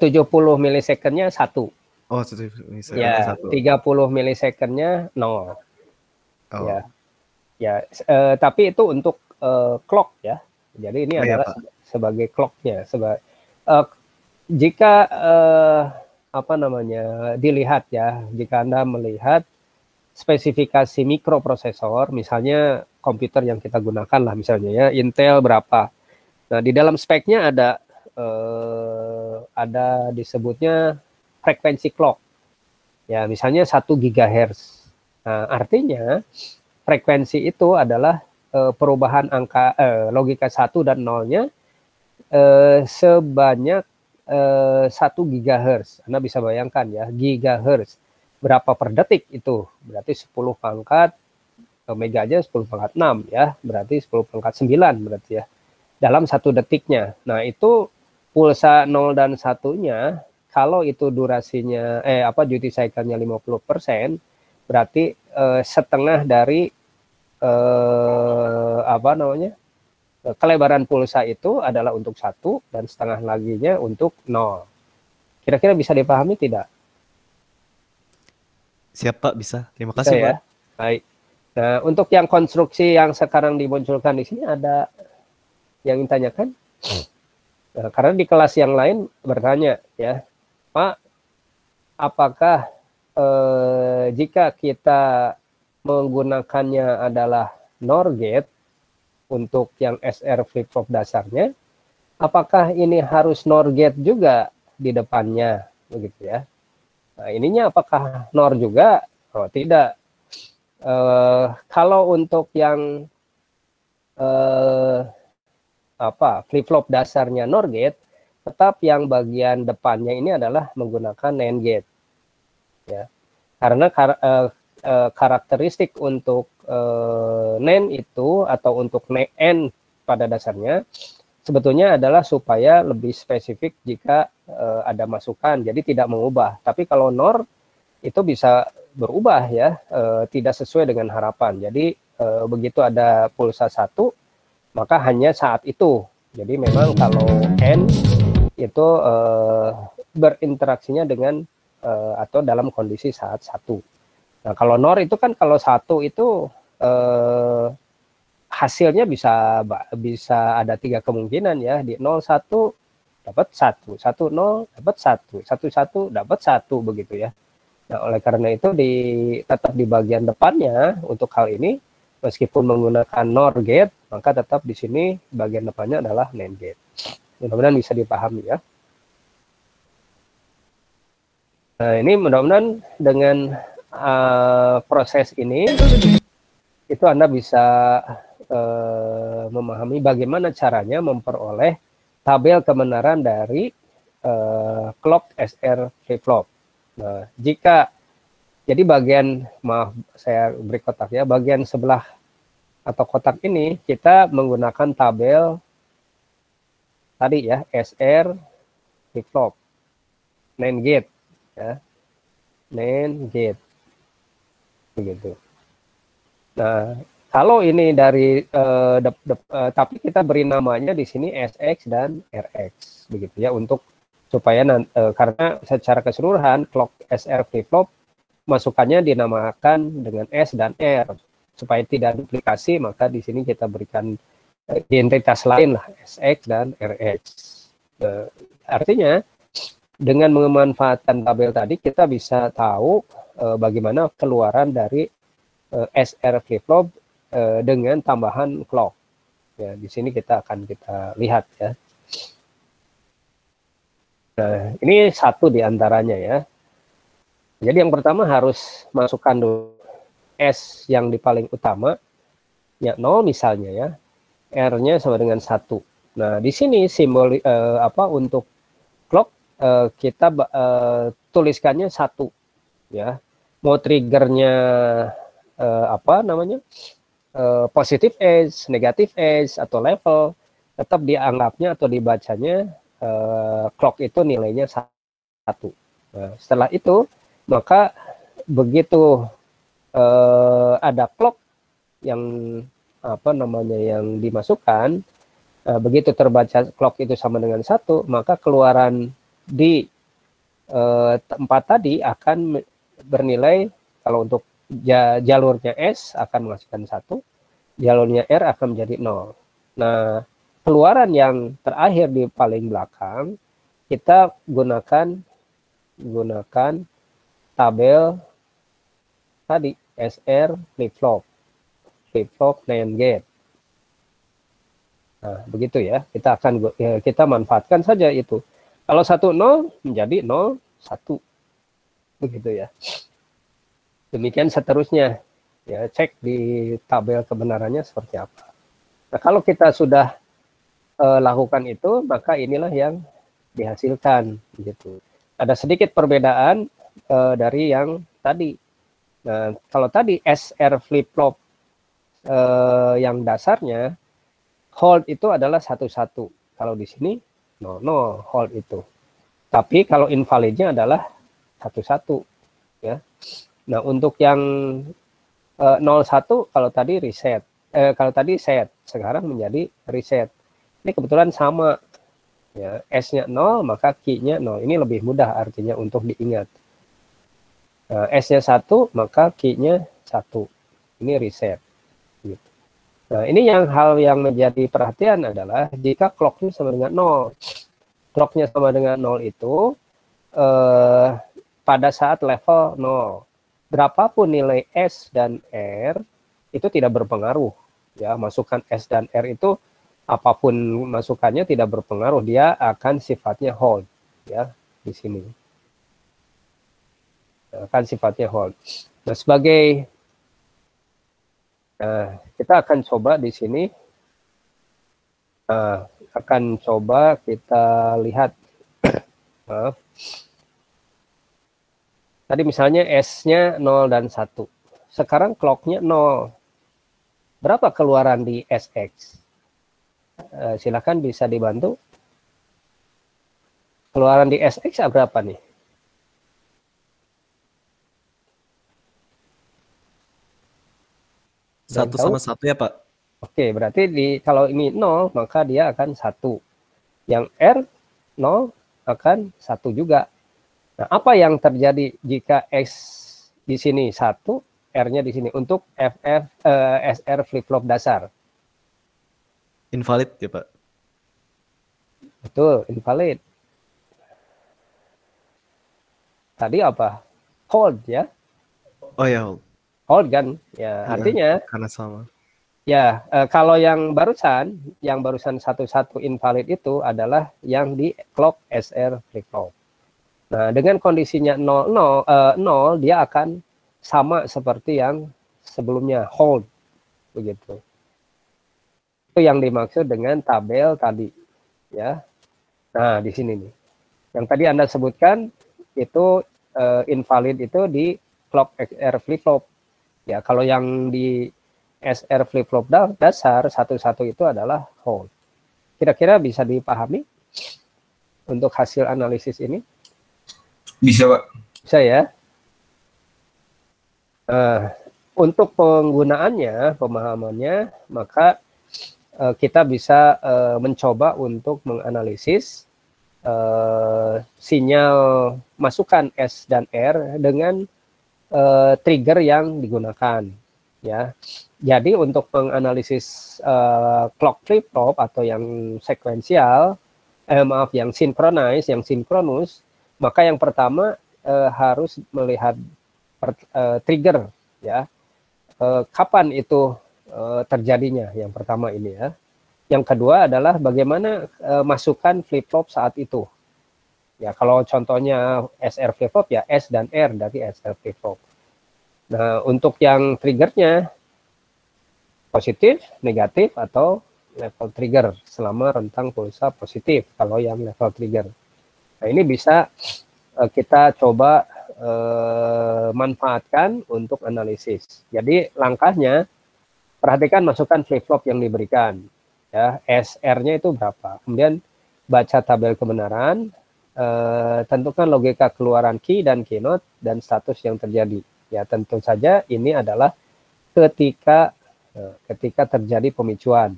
70 milisecondnya 1.
Oh, 1 milisecond
Ya,
1.
30 milisecondnya 0.
Oh.
Ya, tapi itu untuk clock ya. Jadi ini adalah sebagai clocknya. Jika dilihat ya, jika Anda melihat spesifikasi mikroprosesor, misalnya komputer yang kita gunakan lah misalnya ya, Intel berapa, Nah, di dalam speknya ada disebutnya frekuensi clock. Ya, misalnya 1 GHz. Nah, artinya frekuensi itu adalah perubahan angka logika 1 dan 0-nya sebanyak 1 GHz. Anda bisa bayangkan ya, gigahertz. Berapa per detik itu? Berarti 10 pangkat mega aja 10 pangkat 6 ya, berarti 10 pangkat 9 berarti ya. Dalam 1 detiknya. Nah, itu pulsa 0 dan 1-nya kalau itu durasinya duty cycle-nya 50%, berarti setengah dari kelebaran pulsa itu adalah untuk 1 dan setengah laginya untuk 0. Kira-kira bisa dipahami tidak?
Siap Pak, bisa. Terima
Bisa
kasih
ya.
Pak.
Baik. Nah, untuk yang konstruksi yang sekarang dimunculkan di sini ada yang ingin tanyakan? Nah, karena di kelas yang lain bertanya ya, Pak, apakah jika kita menggunakannya adalah NOR gate untuk yang SR flip-flop dasarnya, apakah ini harus NOR gate juga di depannya, begitu ya? Nah, ininya apakah NOR juga? Oh, tidak. Kalau untuk yang flip-flop dasarnya NOR gate, tetap yang bagian depannya ini adalah menggunakan NAND gate. Ya. Karena karakteristik untuk NAND itu atau untuk NAND pada dasarnya sebetulnya adalah supaya lebih spesifik jika ada masukan, jadi tidak mengubah. Tapi kalau NOR itu bisa berubah ya, tidak sesuai dengan harapan. Jadi begitu ada pulsa 1, maka hanya saat itu. Jadi memang kalau N itu berinteraksinya dengan atau dalam kondisi saat 1. Nah, kalau NOR itu kan kalau 1 itu hasilnya bisa ada 3 kemungkinan ya. Di 01 dapat 1, 10 dapat 1, 11 dapat 1 begitu ya. Nah, oleh karena itu tetap di bagian depannya untuk hal ini meskipun menggunakan NOR gate, maka tetap di sini bagian depannya adalah NAND gate. Mudah-mudahan bisa dipahami ya. Nah, ini mudah-mudahan dengan proses ini itu Anda bisa memahami bagaimana caranya memperoleh tabel kebenaran dari clock SR flip-flop. Nah, jadi bagian, maaf saya beri kotak ya, bagian sebelah atau kotak ini kita menggunakan tabel tadi ya, SR flip-flop, NAND gate ya, NAND gate begitu. Nah, kalau ini dari tapi kita beri namanya di sini SX dan RX begitu ya, untuk supaya karena secara keseluruhan clock SR flip-flop masukannya dinamakan dengan S dan R supaya tidak duplikasi, maka di sini kita berikan identitas lain lah, SX dan RX. Artinya dengan memanfaatkan tabel tadi kita bisa tahu bagaimana keluaran dari SR flip-flop dengan tambahan clock. Ya, di sini kita lihat ya. Nah, ini satu di antaranya ya. Jadi yang pertama harus masukkan dulu S yang di paling utama, ya 0 misalnya ya, R-nya sama dengan 1. Nah, di sini simbol untuk clock kita tuliskannya 1 ya. Mau triggernya positif edge, negatif edge atau level, tetap dianggapnya atau dibacanya clock itu nilainya 1. Nah, setelah itu maka begitu ada clock yang yang dimasukkan, begitu terbaca clock itu sama dengan 1, maka keluaran di tempat tadi akan bernilai, kalau untuk jalurnya S akan menghasilkan 1, jalurnya R akan menjadi 0. Nah, keluaran yang terakhir di paling belakang kita gunakan tabel tadi SR flip-flop NAND gate. Nah, begitu ya. Kita manfaatkan saja itu. Kalau 1-0 menjadi 0-1. Begitu ya. Demikian seterusnya. Ya, cek di tabel kebenarannya seperti apa. Nah, kalau kita sudah lakukan itu, maka inilah yang dihasilkan gitu. Ada sedikit perbedaan dari yang tadi. Nah, kalau tadi SR flip-flop yang dasarnya hold itu adalah 1-1. Kalau di sini 0-0 hold itu. Tapi kalau invalidnya adalah 1-1 ya. Nah, untuk yang 0-1 kalau tadi reset. Kalau tadi set, sekarang menjadi reset. Ini kebetulan sama ya, S-nya 0 maka Q-nya 0. Ini lebih mudah artinya untuk diingat. Nah, S-nya 1 maka Q-nya 1. Ini reset gitu. Nah, ini hal yang menjadi perhatian adalah jika clock-nya sama dengan 0. Clock-nya sama dengan 0 itu pada saat level 0. Berapapun nilai S dan R itu tidak berpengaruh. Ya, masukan S dan R itu apapun masukannya tidak berpengaruh, dia akan sifatnya hold ya di sini. Akan sifatnya hold. Nah, kita akan coba di sini. Akan coba kita lihat. Maaf. Tadi misalnya S-nya 0 dan 1. Sekarang clock-nya 0. Berapa keluaran di SX? Silakan bisa dibantu. Keluaran di SX berapa nih?
Satu sama satu ya Pak?
Oke, berarti kalau ini 0, maka dia akan 1. Yang R 0 akan 1 juga. Nah, apa yang terjadi jika X di sini 1, R-nya di sini untuk SR flip-flop dasar?
Invalid ya Pak?
Betul, invalid. Tadi apa? Hold ya.
Oh ya, hold.
Hold kan? Ya, artinya
karena sama.
Ya, kalau yang barusan 1-1 invalid itu adalah yang di clock SR flip-flop. Nah, dengan kondisinya 0, dia akan sama seperti yang sebelumnya, hold. Begitu. Itu yang dimaksud dengan tabel tadi. Ya. Nah, di sini nih. Yang tadi Anda sebutkan, itu invalid itu di clock SR flip-flop. Ya, kalau yang di SR flip-flop dasar 1-1 itu adalah hold. Kira-kira bisa dipahami untuk hasil analisis ini?
Bisa, Pak.
Bisa ya. Untuk penggunaannya, pemahamannya, maka kita bisa mencoba untuk menganalisis sinyal masukan S dan R dengan trigger yang digunakan. Ya, jadi untuk menganalisis clock flip-flop atau yang sekuensial, yang sinkronus, maka yang pertama harus melihat trigger, ya, kapan itu terjadinya. Yang pertama ini ya. Yang kedua adalah bagaimana masukan flip-flop saat itu. Ya, kalau contohnya SR flip-flop ya S dan R dari SR flip-flop. Nah, untuk yang triggernya positif, negatif, atau level trigger selama rentang pulsa positif kalau yang level trigger. Nah, ini bisa kita coba manfaatkan untuk analisis. Jadi langkahnya, perhatikan masukan flip-flop yang diberikan. Ya, SR-nya itu berapa. Kemudian baca tabel kebenaran, tentukan logika keluaran key dan keynote, dan status yang terjadi. Ya, tentu saja ini adalah ketika terjadi pemicuan.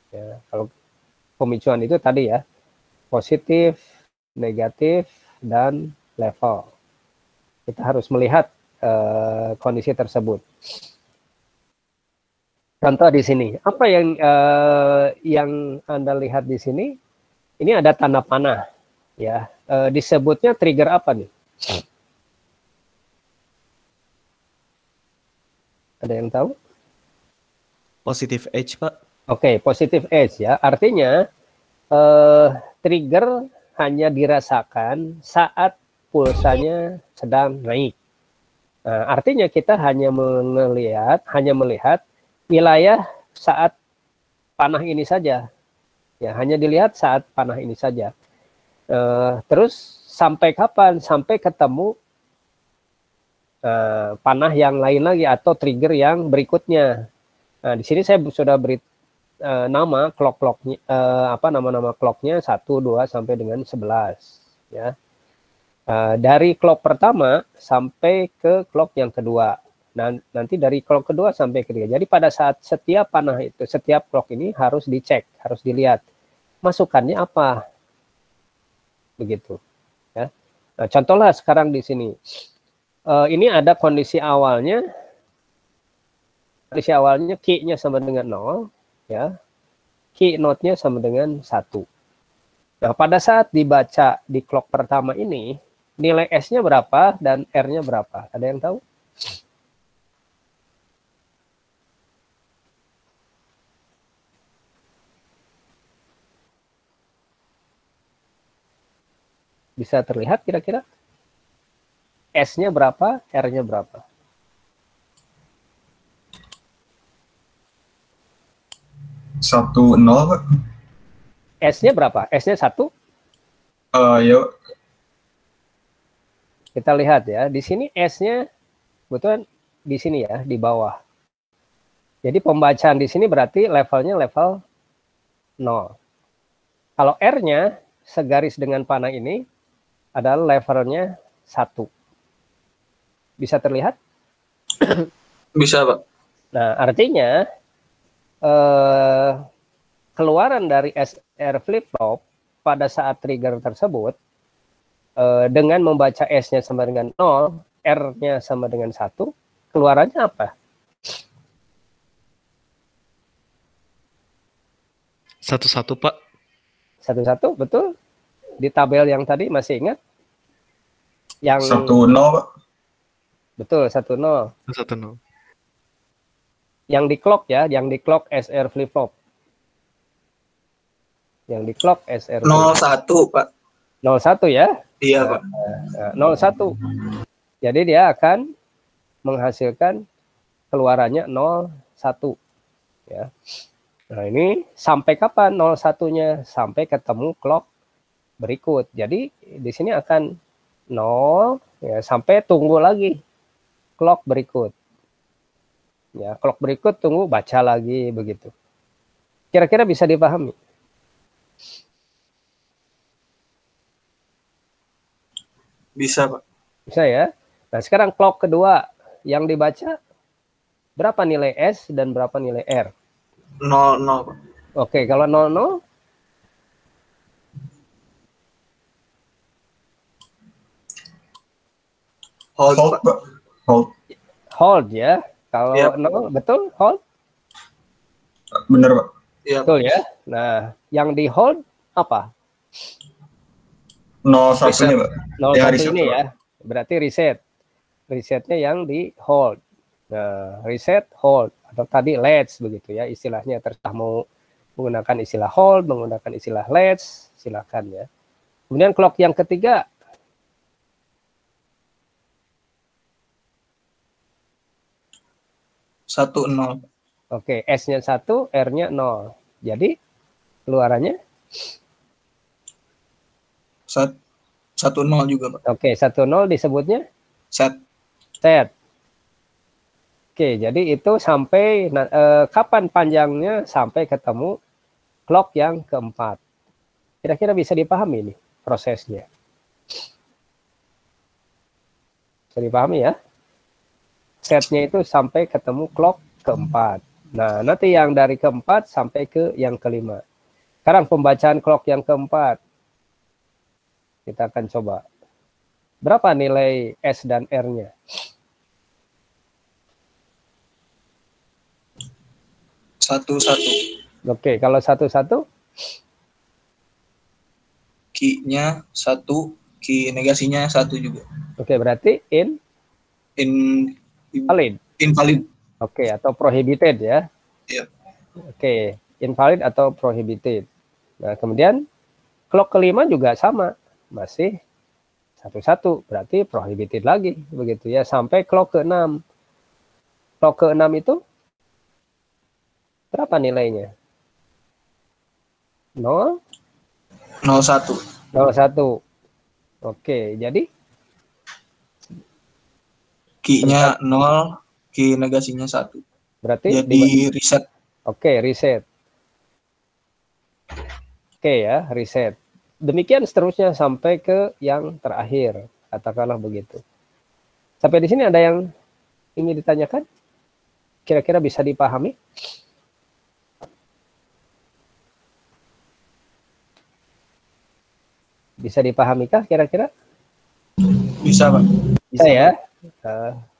Ya, kalau pemicuan itu tadi ya, positif, negatif, dan level. Kita harus melihat kondisi tersebut. Contoh di sini, apa yang Anda lihat di sini? Ini ada tanda panah, ya. Disebutnya trigger apa nih? Ada yang tahu?
Positive edge, Pak.
Oke, positif edge ya. Artinya trigger hanya dirasakan saat pulsanya sedang naik. Nah, artinya kita hanya melihat wilayah saat panah ini saja. Ya, hanya dilihat saat panah ini saja. Terus sampai kapan? Sampai ketemu panah yang lain lagi atau trigger yang berikutnya. Nah, di sini saya sudah beri nama clock-clocknya, nama-nama clocknya 1, 2 sampai dengan 11. Ya. Dari clock pertama sampai ke clock yang kedua. Nah, nanti dari clock kedua sampai ketiga. Jadi pada saat setiap panah itu, setiap clock ini harus dicek, harus dilihat masukannya apa, begitu. Ya. Nah, contohlah sekarang di sini, ini ada kondisi awalnya. Kondisi awalnya key-nya sama dengan 0, ya. Key note-nya sama dengan 1. Nah, pada saat dibaca di clock pertama ini, nilai S-nya berapa dan R-nya berapa? Ada yang tahu? Bisa terlihat kira-kira? S-nya berapa, R-nya berapa?
Satu nol, Pak.
S-nya berapa? S-nya 1?
Ya,
Kita lihat ya, di sini S-nya kebetulan di sini ya, di bawah. Jadi pembacaan di sini berarti levelnya level 0. Kalau R-nya segaris dengan panah ini adalah levelnya 1. Bisa terlihat?
Bisa, Pak.
Nah, artinya keluaran dari SR flip-flop pada saat trigger tersebut dengan membaca S-nya sama dengan 0, R-nya sama dengan 1, keluarannya apa?
1-1, Pak.
1-1, betul? Di tabel yang tadi masih ingat? Yang
1-0, Pak.
betul, 1-0.
1-0.
Yang di clock ya, yang di clock SR flip-flop. Yang di clock SR
01, Pak.
01 ya?
Iya, Pak.
01. Jadi dia akan menghasilkan keluarannya 01 ya. Nah, ini sampai kapan 01-nya? Sampai ketemu clock berikut. Jadi di sini akan 0 ya, sampai tunggu lagi clock berikut. Ya, clock berikut tunggu baca lagi begitu. Kira-kira bisa dipahami?
Bisa, Pak.
Bisa ya. Nah, sekarang clock kedua yang dibaca berapa nilai S dan berapa nilai R?
00, Pak.
Oke, kalau 00
Hold,
Hold,
Pak.
Pak. Hold.
hold ya. Kalau
Yap.
0 betul hold?
Bener, Pak.
Iya, Pak.
Betul ya. Nah, yang di hold apa?
0-1-nya, Pak.
01
Ya, reset,
ini
Pak.
ya. Berarti reset. Resetnya yang di hold. Nah, reset, hold. Atau tadi latch begitu ya istilahnya. Terserah mau menggunakan istilah hold, menggunakan istilah latch, silakan ya. Kemudian clock yang ketiga.
Satu nol.
Oke, S-nya 1, R-nya 0. Jadi keluarannya?
1-0 juga, Pak.
Oke, 1-0 disebutnya
Set.
set. Oke, jadi itu sampai kapan panjangnya sampai ketemu clock yang keempat. Kira-kira bisa dipahami nih prosesnya. Bisa dipahami ya? Setnya itu sampai ketemu clock keempat. Nah, nanti yang dari keempat sampai ke yang kelima. Sekarang pembacaan clock yang keempat. Kita akan coba. Berapa nilai S dan R-nya?
1-1.
Oke, kalau 1-1?
Key-nya 1, key negasinya 1 juga.
Oke, berarti
Invalid.
invalid. Oke, atau prohibited ya.
Iya.
Oke, invalid atau prohibited. Nah, kemudian clock kelima juga sama, masih 1-1, berarti prohibited lagi, begitu ya, sampai clock ke-6. Clock ke-6 itu berapa nilainya? 0,
01.
01. Oke, jadi
Key-nya 0, key negasinya 1.
berarti
Jadi reset.
Oke, reset. Oke ya, reset. Demikian seterusnya sampai ke yang terakhir, katakanlah begitu. Sampai di sini ada yang ingin ditanyakan? Kira-kira bisa dipahami? Bisa dipahamikah kira-kira?
Bisa, Pak.
Bisa ya.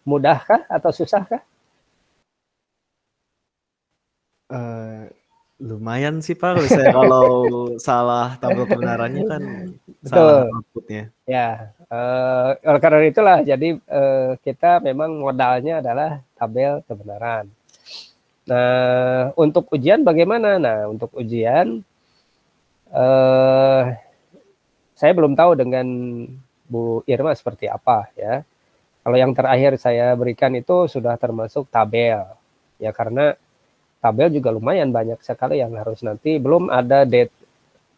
Mudahkah atau susahkah?
Lumayan sih Pak, misalnya kalau salah tabel kebenarannya kan salah
Betul.
outputnya.
Ya, oleh karena itulah jadi kita memang modalnya adalah tabel kebenaran. Nah, untuk ujian bagaimana? Nah, untuk ujian saya belum tahu dengan Bu Irma seperti apa ya. Kalau yang terakhir saya berikan itu sudah termasuk tabel, ya karena tabel juga lumayan banyak sekali yang harus nanti belum ada date.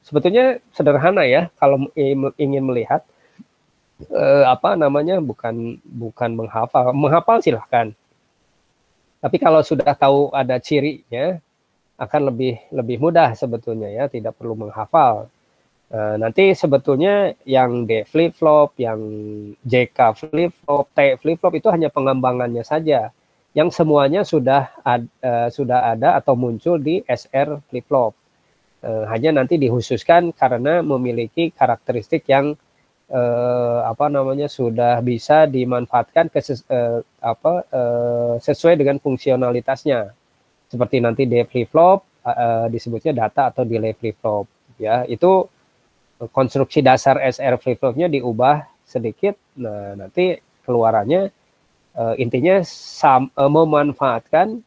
Sebetulnya sederhana ya kalau ingin melihat apa namanya bukan menghafal silahkan. Tapi kalau sudah tahu ada cirinya akan lebih mudah sebetulnya ya, tidak perlu menghafal. Nanti sebetulnya yang D flip flop, yang JK flip flop, T flip flop itu hanya pengembangannya saja. Yang semuanya sudah ada atau muncul di SR flip flop. Hanya nanti dikhususkan karena memiliki karakteristik yang sudah bisa dimanfaatkan sesuai dengan fungsionalitasnya. Seperti nanti D flip flop disebutnya data atau delay flip flop. Ya, itu konstruksi dasar SR flip flopnya diubah sedikit. Nah, nanti keluarannya intinya memanfaatkan,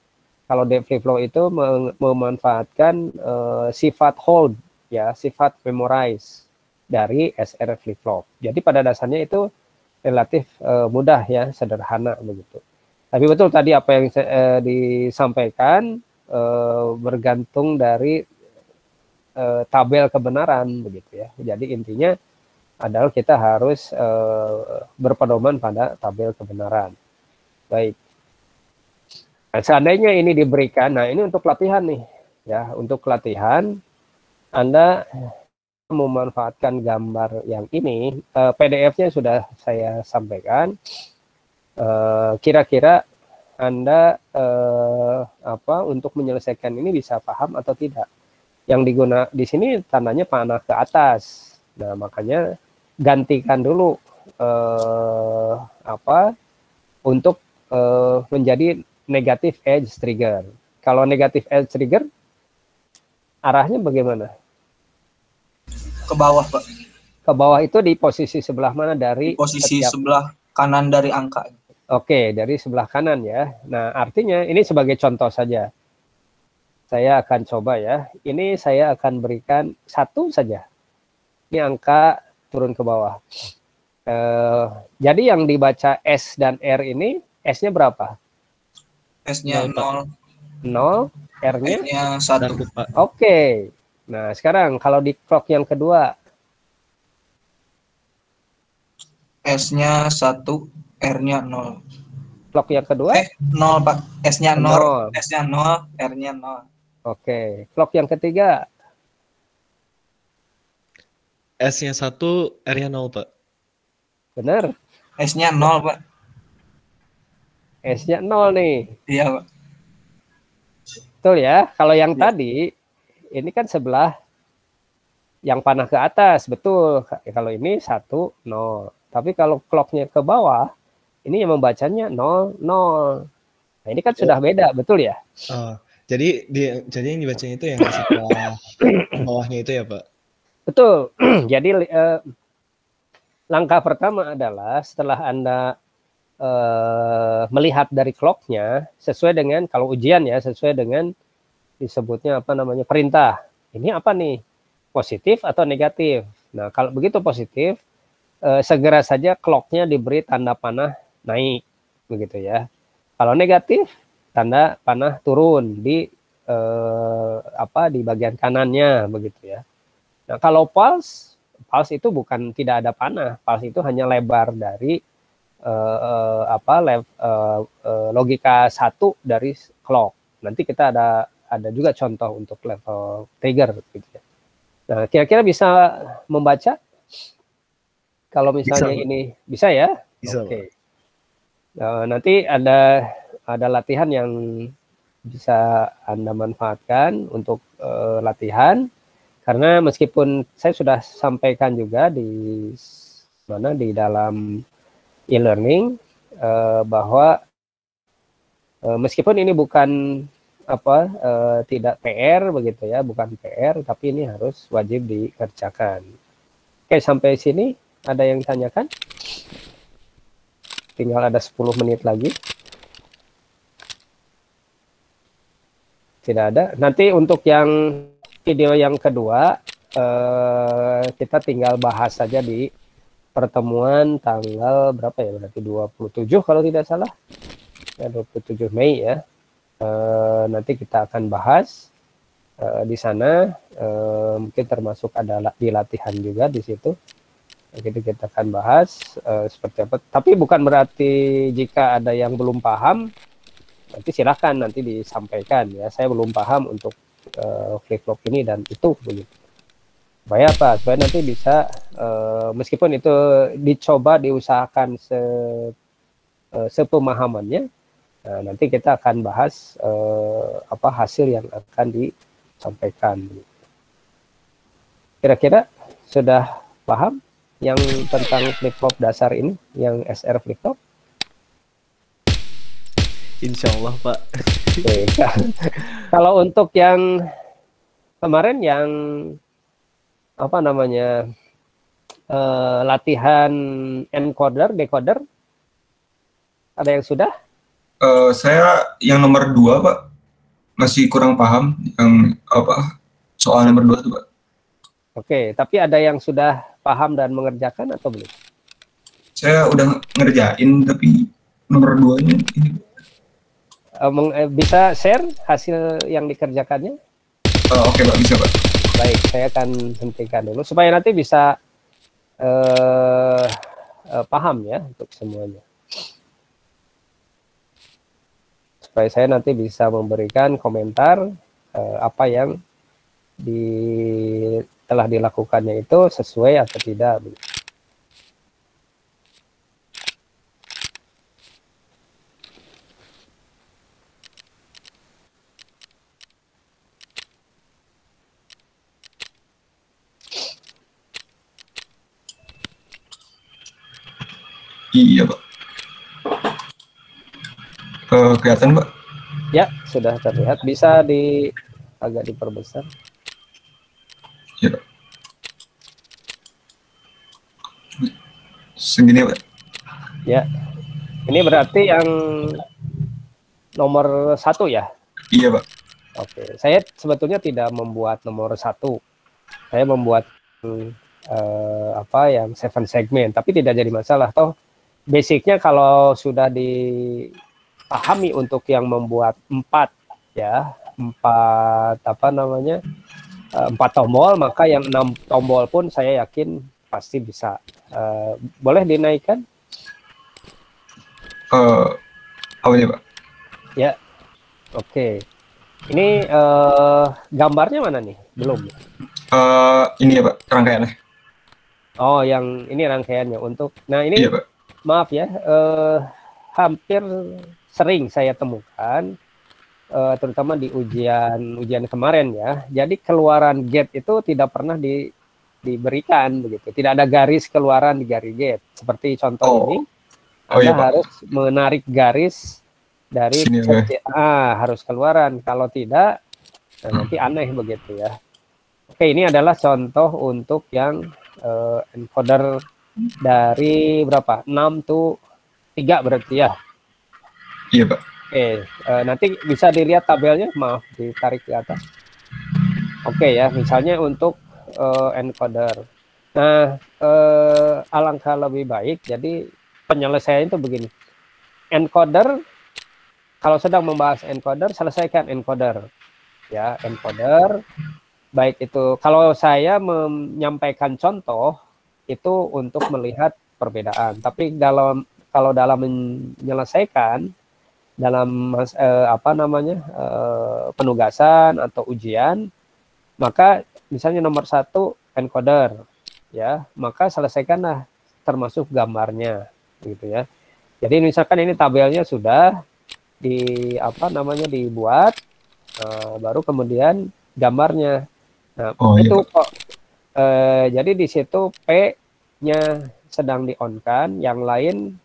kalau D flip flop itu memanfaatkan sifat hold ya, sifat memorize dari SR flip flop. Jadi pada dasarnya itu relatif mudah ya, sederhana begitu. Tapi betul tadi apa yang disampaikan bergantung dari tabel kebenaran begitu ya. Jadi intinya adalah kita harus berpedoman pada tabel kebenaran. Baik. Nah, seandainya ini diberikan, nah ini untuk latihan nih, ya untuk latihan Anda memanfaatkan gambar yang ini, PDF-nya sudah saya sampaikan. Kira-kira Anda untuk menyelesaikan ini bisa paham atau tidak? Yang digunakan di sini tandanya panah ke atas. Nah, makanya gantikan dulu untuk menjadi negative edge trigger. Kalau negative edge trigger arahnya bagaimana?
Ke bawah, Pak.
Ke bawah itu di posisi sebelah mana dari
Posisi sebelah kanan dari angka.
Oke, dari sebelah kanan ya. Nah, artinya ini sebagai contoh saja. Saya akan coba ya. Ini saya akan berikan satu saja. Ini angka turun ke bawah. Jadi yang dibaca S dan R ini, S-nya berapa?
S-nya 0.
0, R-nya?
R-nya 1.
Oke. Nah, sekarang kalau di clock yang kedua.
S-nya 1, R-nya 0.
Clock yang kedua?
0, Pak. S-nya 0,
0.
S-nya 0, R-nya 0.
Oke. Clock yang ketiga?
S-nya 1, R-nya 0, Pak.
Benar?
S-nya 0, Pak.
S-nya 0 nih.
Iya, Pak.
Betul ya. Kalau yang
Ya.
tadi, ini kan sebelah yang panah ke atas. Betul. Kalau ini 1, 0. Tapi kalau clocknya ke bawah, ini yang membacanya 0, 0. Nah, ini kan sudah beda. Betul ya?
Jadi yang dibacanya itu yang setelah bawahnya itu ya, Pak?
Betul. Jadi langkah pertama adalah setelah Anda melihat dari clocknya sesuai dengan, kalau ujian ya, sesuai dengan disebutnya apa namanya perintah. Ini apa nih? Positif atau negatif? Nah, kalau begitu positif, segera saja clocknya diberi tanda panah naik, begitu ya. Kalau negatif, tanda panah turun di di bagian kanannya, begitu ya. Nah, kalau pulse itu bukan tidak ada panah, pulse itu hanya lebar dari logika 1 dari clock. Nanti kita ada juga contoh untuk level trigger gitu ya. Nah, kira-kira bisa membaca? Kalau misalnya
Bisa, Pak.
ini bisa ya?
Bisa,
Oke. Nanti ada latihan yang bisa Anda manfaatkan untuk latihan, karena meskipun saya sudah sampaikan juga di dalam e-learning bahwa meskipun ini bukan tidak PR begitu ya, bukan PR, tapi ini harus wajib dikerjakan. Oke, sampai sini ada yang tanyakan? Tinggal ada 10 menit lagi. Tidak ada. Nanti untuk yang video yang kedua, kita tinggal bahas saja di pertemuan tanggal berapa ya? Berarti 27 kalau tidak salah. Ya, 27 Mei ya. Nanti kita akan bahas di sana, mungkin termasuk ada di latihan juga di situ. Jadi kita akan bahas seperti apa. Tapi bukan berarti jika ada yang belum paham, nanti silakan nanti disampaikan ya. Saya belum paham untuk flip-flop ini dan itu begitu. Supaya apa? Supaya nanti bisa meskipun itu dicoba diusahakan sepemahamannya. Nah, nanti kita akan bahas hasil yang akan disampaikan. Kira-kira sudah paham yang tentang flip-flop dasar ini, yang SR flip-flop?
Insya Allah, Pak.
Oke. Kalau untuk yang kemarin yang latihan encoder, decoder, ada yang sudah?
Saya yang nomor 2, Pak. Masih kurang paham yang soal nomor 2 tuh, Pak.
Oke, tapi ada yang sudah paham dan mengerjakan atau belum?
Saya udah ngerjain, tapi nomor 2-nya ini.
Bisa share hasil yang dikerjakannya?
Oke, Pak, bisa, Pak.
Baik, saya akan hentikan dulu supaya nanti bisa paham ya untuk semuanya. Supaya saya nanti bisa memberikan komentar apa yang telah dilakukannya itu sesuai atau tidak.
Iya, Pak. Kelihatan, Pak?
Ya, sudah terlihat. Bisa agak diperbesar.
Ya. Segini, Pak?
Ya. Ini berarti yang nomor 1 ya?
Iya, Pak.
Oke. Saya sebetulnya tidak membuat nomor 1. Saya membuat yang 7 segmen, tapi tidak jadi masalah. Toh basicnya kalau sudah dipahami untuk yang membuat 4 ya, 4 tombol, maka yang 6 tombol pun saya yakin pasti bisa. Boleh dinaikkan?
Apa nih, Pak?
Ya, oke. Ini gambarnya mana nih? Belum.
Ini ya, Pak, rangkaiannya.
Oh, yang ini rangkaiannya untuk. Nah, ini
Iya, Pak.
maaf ya, hampir sering saya temukan, terutama di ujian kemarin ya. Jadi keluaran gate itu tidak pernah diberikan begitu. Tidak ada garis keluaran di garis gate. Seperti contoh ini, Anda
iya, Pak.
harus menarik garis dari
Sini,
harus keluaran. Kalau tidak, nanti aneh begitu ya. Oke, ini adalah contoh untuk yang encoder dari berapa? 6 to 3 berarti ya?
Iya, Pak.
Oke, nanti bisa dilihat tabelnya, maaf ditarik ke atas. Oke ya, misalnya untuk encoder. Nah, alangkah lebih baik, jadi penyelesaian itu begini. Encoder, kalau sedang membahas encoder, selesaikan encoder. Ya, encoder, baik itu, kalau saya menyampaikan contoh, itu untuk melihat perbedaan. Tapi kalau dalam menyelesaikan, dalam penugasan atau ujian, maka misalnya nomor 1 encoder, ya, maka selesaikanlah termasuk gambarnya, gitu ya. Jadi misalkan ini tabelnya sudah dibuat, baru kemudian gambarnya. Nah, itu kok. Jadi di situ P-nya sedang di-on-kan, yang lain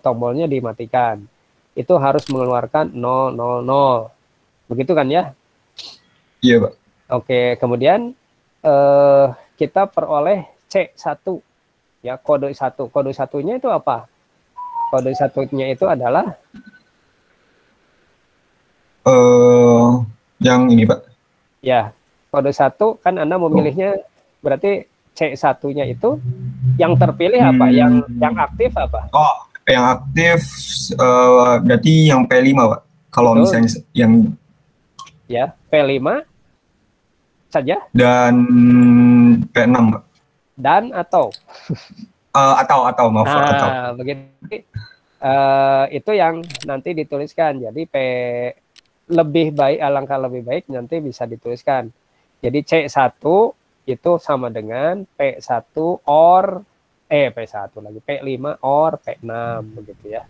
tombolnya dimatikan. Itu harus mengeluarkan 000. Begitu kan ya?
Iya, Pak.
Oke, kemudian kita peroleh C1, ya, kode 1. Kode satunya itu apa? Kode satunya itu adalah
yang ini, Pak.
ya, kode 1 kan Anda memilihnya, berarti C1-nya itu yang terpilih apa? Yang aktif apa?
Oh, yang aktif berarti yang P5, Pak. Kalau
Betul.
misalnya yang
ya, P5 saja
dan P6, Pak.
Dan atau
Maaf, atau.
Begitu. Itu yang nanti dituliskan. Jadi alangkah lebih baik nanti bisa dituliskan. Jadi C1 itu sama dengan P1 or P1 lagi, P5 or P6, begitu ya.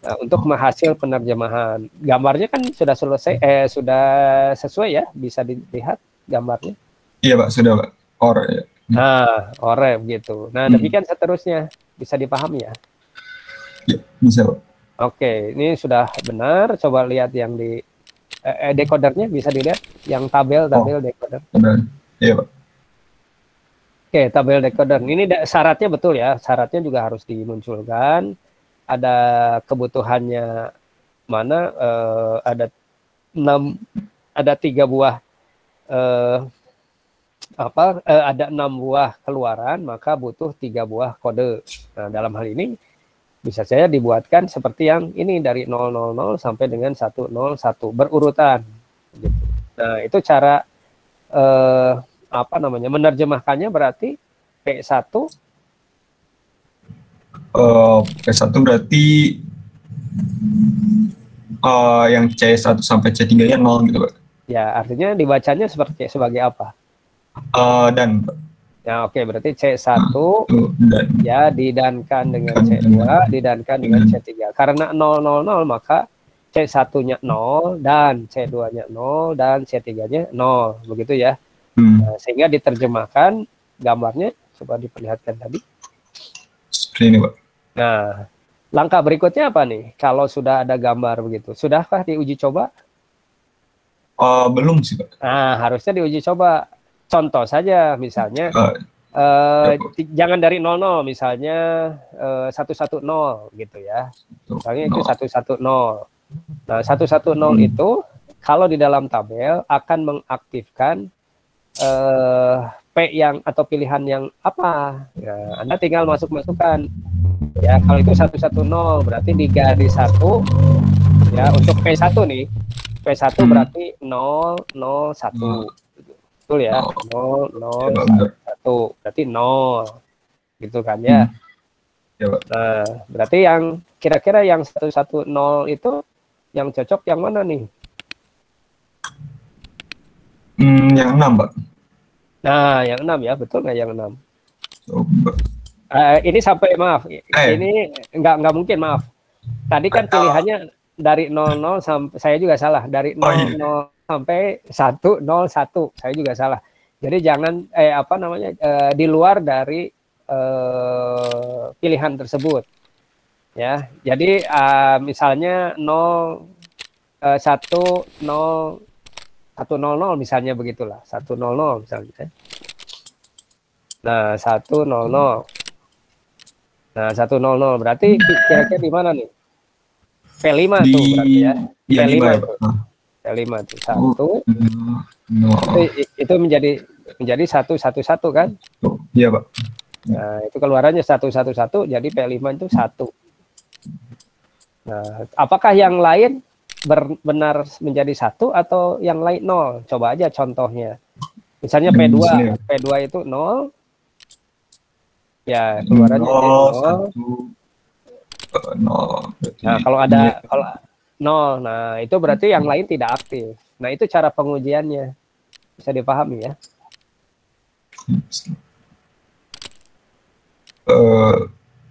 Nah, untuk menghasil penerjemahan. Gambarnya kan sudah selesai, sudah sesuai ya, bisa dilihat gambarnya.
Iya, Pak, sudah, Pak. Or ya.
Nah, ore begitu. Nah, demikian seterusnya, bisa dipahami ya.
Ya, bisa, Pak.
Oke, ini sudah benar. Coba lihat yang di decodernya, bisa dilihat yang tabel decoder.
Benar. Iya, Pak.
Oke, tabel decoder. Ini syaratnya betul ya. Syaratnya juga harus dimunculkan. Ada kebutuhannya mana? Ada 3 buah. Ada 6 buah keluaran, maka butuh 3 buah kode. Nah, dalam hal ini bisa saya dibuatkan seperti yang ini, dari 000 sampai dengan 101 berurutan. Gitu. Nah, itu cara menerjemahkannya, berarti P1
P1 berarti yang C1 sampai C3-nya 0 gitu, Pak.
ya, artinya dibacanya sebagai apa?
Dan, Pak.
Ya, oke, berarti C1
dan.
ya didankan dengan C2, didankan dengan C3. Karena 000, maka C1-nya 0 dan C2-nya 0 dan C3-nya 0, begitu ya. Nah, sehingga diterjemahkan gambarnya, coba diperlihatkan tadi.
Seperti ini, Pak.
Nah, langkah berikutnya apa nih? Kalau sudah ada gambar begitu, sudahkah diuji coba?
Belum sih, Pak.
Nah, harusnya diuji coba. Contoh saja, misalnya jangan dari 00, misalnya 110 gitu ya. Misalnya itu 110. Nah, 110 itu kalau di dalam tabel akan mengaktifkan P yang atau pilihan yang apa? Ya, Anda tinggal masukkan. Ya, kalau itu 110 berarti di garis 1 ya, untuk P1 nih. P1 berarti 001. Betul ya, 001 berarti 0, gitu kan ya. Nah, berarti yang kira-kira yang 110 itu yang cocok yang mana nih?
Yang 6, Pak.
Nah, yang 6 ya, betul nggak yang 6?
Coba.
Ini sampai, maaf, ini nggak mungkin, maaf. Tadi kan pilihannya dari 00 sampai, saya juga salah, dari 00 sampai 101, saya juga salah. Jadi jangan di luar dari pilihan tersebut. Ya. Jadi misalnya 100 misalnya, begitulah. 100 misalnya. Nah, 100. Nah, 100 berarti kira-kira di mana nih? P5
di
tuh berarti ya.
ya
P5
5 ya,
itu.
Pak. Ah.
P5 itu
Oh,
1.
no.
Itu menjadi 111 kan?
Oh, iya, Pak.
Nah, itu keluarannya 111 jadi P5 itu 1. Nah, apakah yang lain benar menjadi 1 atau yang lain 0? Coba aja contohnya. Misalnya
Yang
P2,
di sini ya.
P2 itu 0. Ya, keluarannya jadi 0.
1, 0. Berarti
Nah, kalau
ini
ada
ya.
kalau 0, nah itu berarti yang lain tidak aktif. Nah, itu cara pengujiannya. Bisa dipahami ya.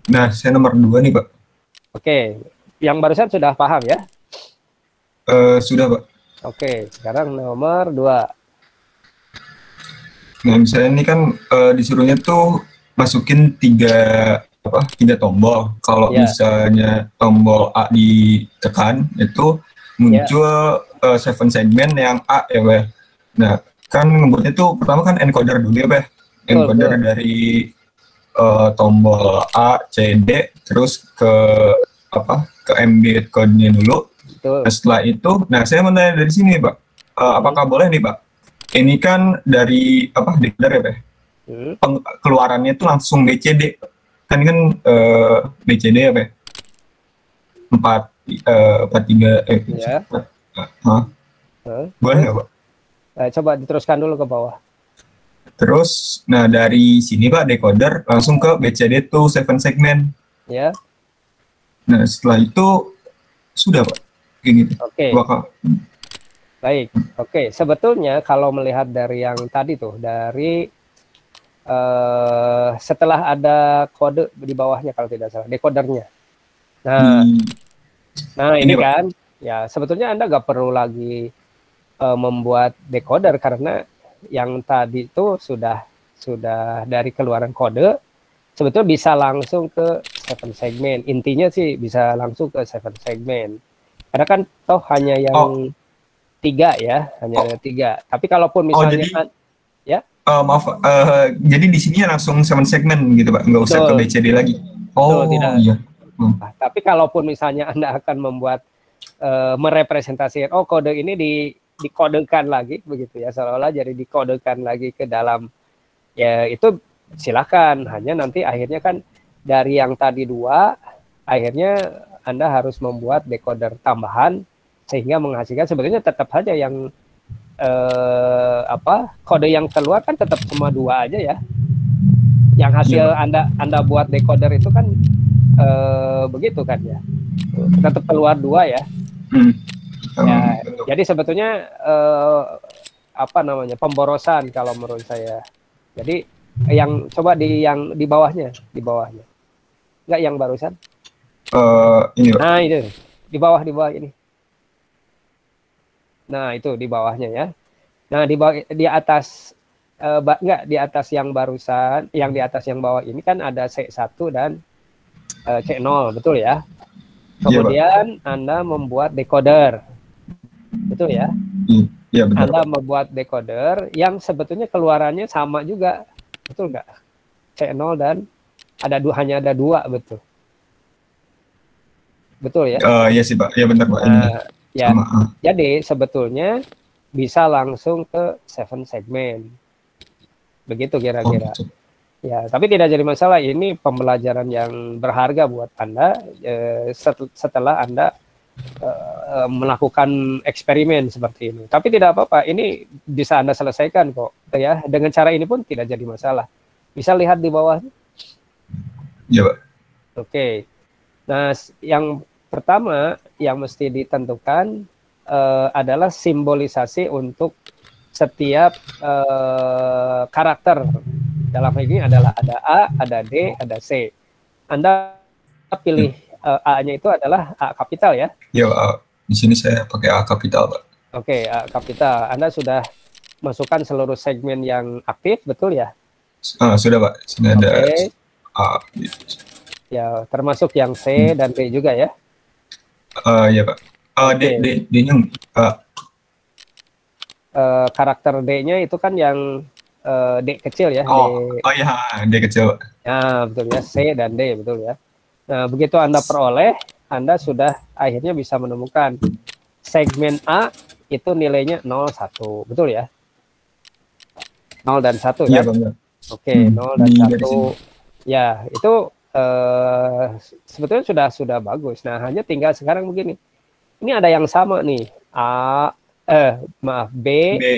Nah, saya nomor 2 nih, Pak.
Oke, yang barusan sudah paham ya?
Sudah, Pak.
Oke, sekarang nomor 2.
Nah, misalnya ini kan disuruhnya tuh masukin 3 tombol. Kalau
Ya.
misalnya tombol A ditekan, itu muncul 7 segmen yang A ya, Pak, ya. Nah, kan ngebuatnya tuh pertama kan encoder dulu ya, Pak, ya. Encoder
Betul.
dari tombol A, C, D, terus ke embed code-nya dulu.
Betul.
Nah, setelah itu, saya mau nanya dari sini, Pak. Apakah boleh nih, Pak? Ini kan dari decoder ya, Pak. Keluarannya itu langsung BCD. Kan BCD ya, Pak. 43
Ya.
Boleh nggak, Pak?
Coba diteruskan dulu ke bawah.
Terus, dari sini, Pak, decoder langsung ke BCD tuh 7 segmen.
Ya.
Nah, setelah itu sudah, Pak. Kayak gitu.
Oke. Baik. Oke, sebetulnya kalau melihat dari yang tadi tuh, dari setelah ada kode di bawahnya kalau tidak salah, decodernya. Nah ini kan, ya sebetulnya Anda nggak perlu lagi membuat decoder karena yang tadi itu sudah dari keluaran kode, sebetulnya bisa langsung ke 7 segmen. Intinya sih bisa langsung ke 7 segmen. Karena kan toh hanya yang 3 ya, hanya ada 3. Tapi kalaupun misalnya
jadi di sini langsung 7 segmen gitu, Pak, nggak usah ke BCD lagi.
Tidak.
Iya.
Nah, tapi kalaupun misalnya Anda akan membuat merepresentasikan, kode ini dikodekan lagi begitu ya, seolah-olah jadi dikodekan lagi ke dalam, ya itu silakan. Hanya nanti akhirnya kan dari yang tadi 2, akhirnya Anda harus membuat decoder tambahan sehingga menghasilkan sebetulnya tetap saja yang kode yang keluar kan tetap cuma 2 aja ya. Yang hasil Anda buat decoder itu kan begitu kan ya. Tetap keluar 2 ya. Ya, jadi sebetulnya pemborosan kalau menurut saya. Jadi yang coba yang di bawahnya. Enggak yang barusan?
Ini, Pak.
Nah, itu. Di bawah ini. Nah, itu di bawahnya ya. Nah, di atas di atas yang barusan, yang di atas yang bawah ini kan ada C1 dan C0, betul ya? Kemudian Anda membuat decoder. Betul ya?
Iya, benar.
Anda membuat decoder yang sebetulnya keluarannya sama juga. Betul nggak? C0 dan hanya ada 2, betul. Betul ya?
Iya sih, Pak. Iya benar, Pak.
Ya, jadi sebetulnya bisa langsung ke 7 segmen. Begitu kira-kira. Ya, tapi tidak jadi masalah. Ini pembelajaran yang berharga buat Anda setelah Anda melakukan eksperimen seperti ini. Tapi tidak apa-apa. Ini bisa Anda selesaikan kok. Ya, dengan cara ini pun tidak jadi masalah. Bisa lihat di bawah.
Iya, Pak.
Oke. Nah, yang pertama yang mesti ditentukan adalah simbolisasi untuk setiap karakter. Dalam hal ini adalah ada A, ada D, ada C. Anda pilih A-nya itu adalah A kapital ya?
Iya, di sini saya pakai A kapital, Pak.
Oke, A kapital. Anda sudah masukkan seluruh segmen yang aktif, betul ya?
Sudah, Pak. Sini ada A.
Ya, termasuk yang C dan D juga ya?
Iya, Pak. D-nya
karakter D-nya itu kan yang D kecil ya?
Iya, D kecil.
Nah, betul ya, C dan D, betul ya. Nah, begitu Anda peroleh, Anda sudah akhirnya bisa menemukan segmen A itu nilainya 0, 1. Betul ya? 0 dan 1
Iya
kan?
Bang. Ya.
Oke, 0 dan
Di
1. Ya, itu sebetulnya sudah bagus. Nah, hanya tinggal sekarang begini. Ini ada yang sama nih. B,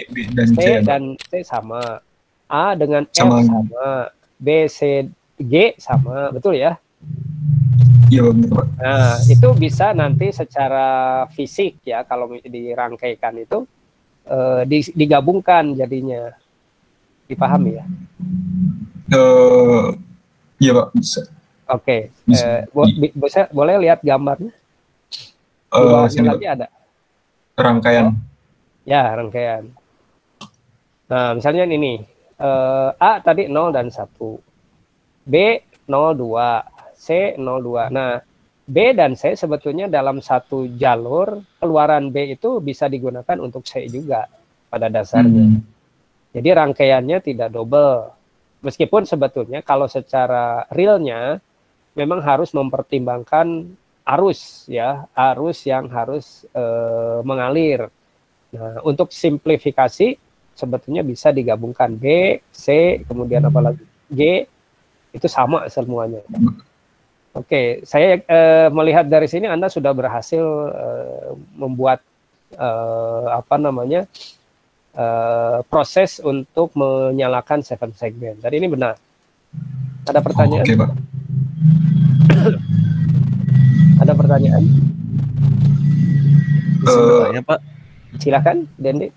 B dan C
C
ya, Bang.
dan C sama. A dengan F
Sama.
sama. B, C, G sama. Betul ya?
Iya Bang, Bang.
Nah, itu bisa nanti secara fisik ya, kalau dirangkaikan itu digabungkan jadinya. Dipahami ya?
Iya Pak, bisa.
Oke,
Bisa.
boleh lihat gambarnya? Di bawahnya
Sini Bang.
lagi ada.
Rangkaian.
Ya, rangkaian. Nah, misalnya ini. A tadi 0 dan 1. B 02. C 02. Nah, B dan C sebetulnya dalam satu jalur, keluaran B itu bisa digunakan untuk C juga pada dasarnya. Jadi rangkaiannya tidak double. Meskipun sebetulnya kalau secara realnya memang harus mempertimbangkan arus ya, arus yang harus mengalir. Nah, untuk simplifikasi sebetulnya bisa digabungkan B, C, kemudian apalagi G, itu sama semuanya. Oke, saya melihat dari sini Anda sudah berhasil membuat proses untuk menyalakan seven segment. Tadi ini benar. Ada pertanyaan?
Oke, Pak.
Ada pertanyaan?
Bisa bertanya, Pak?
Silakan, Dendi.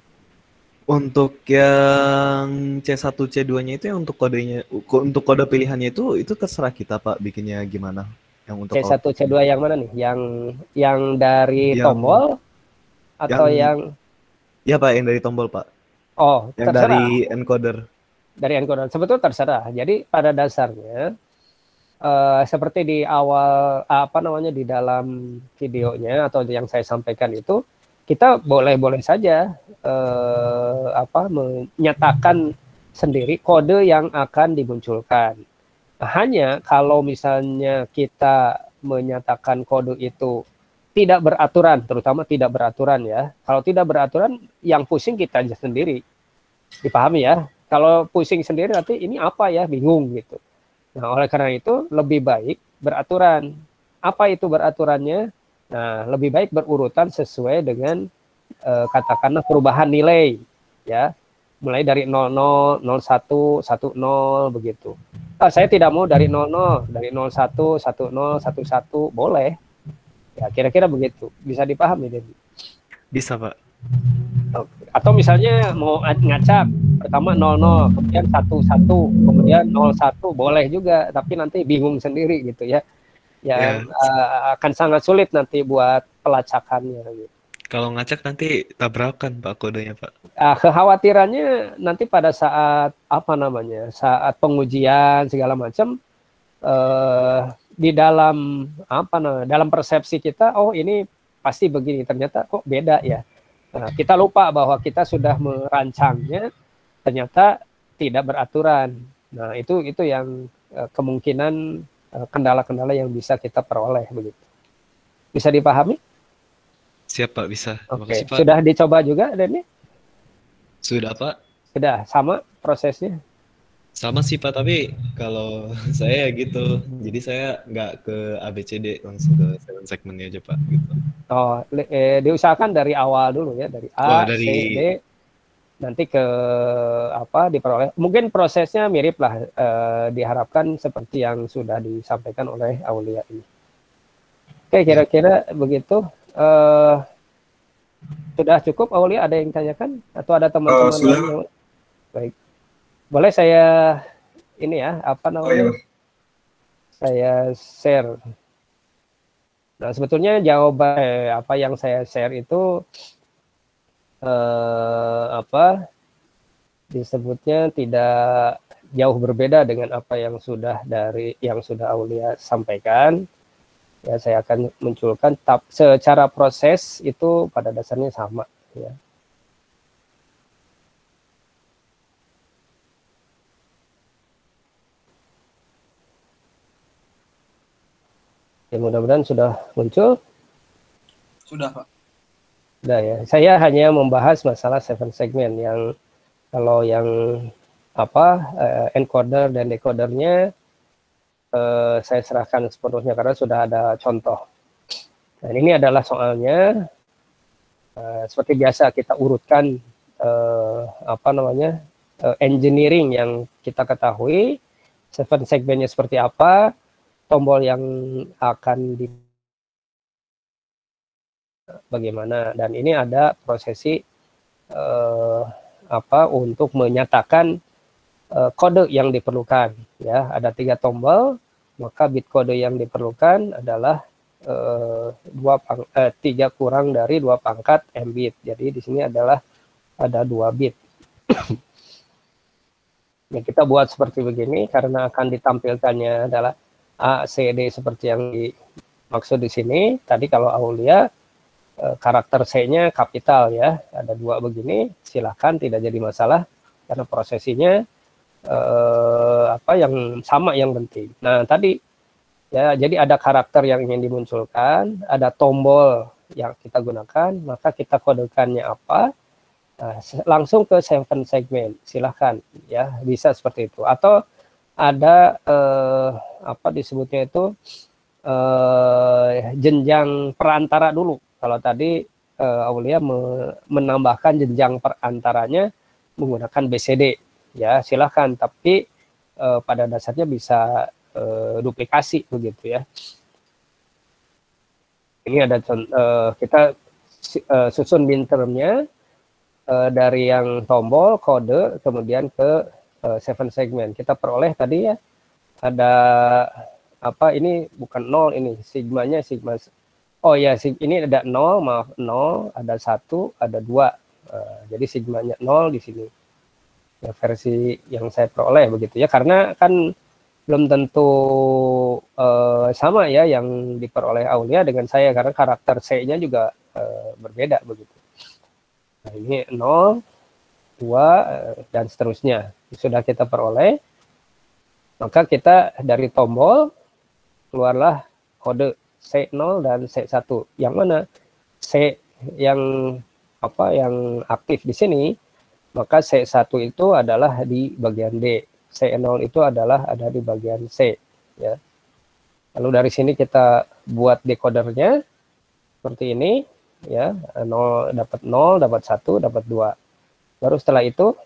Untuk yang C1, C2-nya itu yang untuk kodenya, untuk kode pilihannya itu terserah kita, Pak, bikinnya gimana? Yang untuk
C1, C2 yang mana nih? Yang dari tombol atau yang
ya, Pak, yang dari tombol, Pak.
Oh,
yang
terserah.
Dari encoder.
Dari encoder. Sebetulnya terserah. Jadi pada dasarnya seperti di awal di dalam videonya atau yang saya sampaikan itu, kita boleh-boleh saja menyatakan sendiri kode yang akan dimunculkan. Hanya kalau misalnya kita menyatakan kode itu tidak beraturan, terutama tidak beraturan ya. Kalau tidak beraturan, yang pusing kita aja sendiri. Dipahami ya? Kalau pusing sendiri nanti ini apa ya, bingung gitu. Nah, oleh karena itu lebih baik beraturan. Apa itu beraturannya? Nah, lebih baik berurutan sesuai dengan katakanlah perubahan nilai ya. Mulai dari 00, 01, 10 begitu. Saya tidak mau dari 00, dari 01, 10, 11 boleh. Ya, kira-kira begitu. Bisa dipahami, Dedi?
Bisa, Pak.
Atau misalnya mau ngacak, pertama 00, kemudian 11, kemudian 01, boleh juga, tapi nanti bingung sendiri gitu ya. Ya, akan sangat sulit nanti buat pelacakannya gitu.
Kalau ngacak nanti tabrakan, Pak, kodenya, Pak.
Kekhawatirannya nanti pada saat saat pengujian segala macam di dalam dalam persepsi kita, oh ini pasti begini, ternyata kok beda ya. Nah, kita lupa bahwa kita sudah merancangnya, ternyata tidak beraturan. Nah, itu yang kemungkinan kendala-kendala yang bisa kita peroleh begitu. Bisa dipahami?
Siap, Pak, bisa.
Oke.
Pak.
Sudah dicoba juga, Denny?
Sudah, Pak.
Sudah, sama prosesnya?
Sama sih, Pak, tapi kalau saya gitu, jadi saya nggak ke ABCD, langsung ke 7 segmentnya aja, Pak, gitu.
Oh, diusahakan dari awal dulu ya, dari A, C, D, nanti ke diperoleh. Mungkin prosesnya mirip lah, diharapkan seperti yang sudah disampaikan oleh Aulia ini. Oke, kira-kira begitu. Sudah cukup, Aulia? Ada yang tanyakan? Atau ada teman-teman lain yang... Baik. Boleh saya ini ya, saya share. Nah, sebetulnya jawaban apa yang saya share itu disebutnya tidak jauh berbeda dengan apa yang sudah Aulia sampaikan. Ya, saya akan munculkan secara proses itu pada dasarnya sama ya. Ya, mudah-mudahan sudah muncul.
Sudah, Pak.
Sudah ya. Saya hanya membahas masalah 7 segmen yang kalau yang encoder dan decodernya saya serahkan sepenuhnya karena sudah ada contoh. Dan ini adalah soalnya seperti biasa kita urutkan engineering yang kita ketahui, 7 segmennya seperti apa, tombol yang akan di bagaimana, dan ini ada prosesi untuk menyatakan kode yang diperlukan, ya. Ada 3 tombol, maka bit kode yang diperlukan adalah 3 kurang dari 2 pangkat M bit. Jadi di sini adalah ada 2 bit. Ya, kita buat seperti begini karena akan ditampilkannya adalah A, C, D seperti yang dimaksud di sini. Tadi kalau Aulia karakter C-nya kapital, ya, ada 2 begini, silahkan, tidak jadi masalah karena prosesinya yang sama yang penting. Nah, tadi ya, jadi ada karakter yang ingin dimunculkan, ada tombol yang kita gunakan, maka kita kodekannya apa? Nah, langsung ke 7 segmen, silahkan, ya, bisa seperti itu. Atau ada disebutnya itu jenjang perantara dulu. Kalau tadi Aulia menambahkan jenjang perantaranya menggunakan BCD, ya, silahkan. Tapi pada dasarnya bisa duplikasi begitu, ya. Ini ada kita susun mintermnya dari yang tombol, kode, kemudian ke 7 segmen. Kita peroleh tadi, ya, ada ini bukan 0, ini sigmanya sigma. Oh ya, ini ada 0, maaf, 0, ada 1, ada 2. Jadi sigmanya 0 di sini. Ya, versi yang saya peroleh begitu, ya, karena kan belum tentu sama, ya, yang diperoleh Aulia dengan saya karena karakter C-nya juga berbeda begitu. Nah, ini 0, 2 dan seterusnya sudah kita peroleh. Maka kita dari tombol keluarlah kode C0 dan C1. Yang mana C yang yang aktif di sini, maka C1 itu adalah di bagian D, C0 itu adalah ada di bagian C, ya. Lalu dari sini kita buat decodernya seperti ini, ya, 0 dapat 0, dapat 1, dapat 2. Baru setelah itu,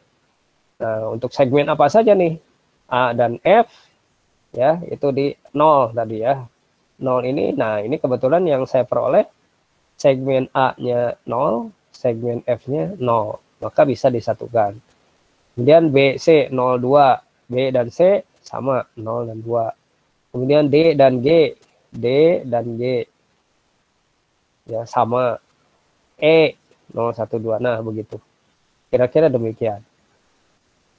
nah, untuk segmen apa saja nih, A dan F, ya, itu di 0 tadi, ya. 0 ini, nah, ini kebetulan yang saya peroleh segmen A-nya 0, segmen F-nya 0, maka bisa disatukan. Kemudian B, C, 0, 2, B dan C sama, 0 dan 2. Kemudian D dan G, D dan G, ya, sama. E, 0, 1, 2, nah, begitu. Kira-kira demikian.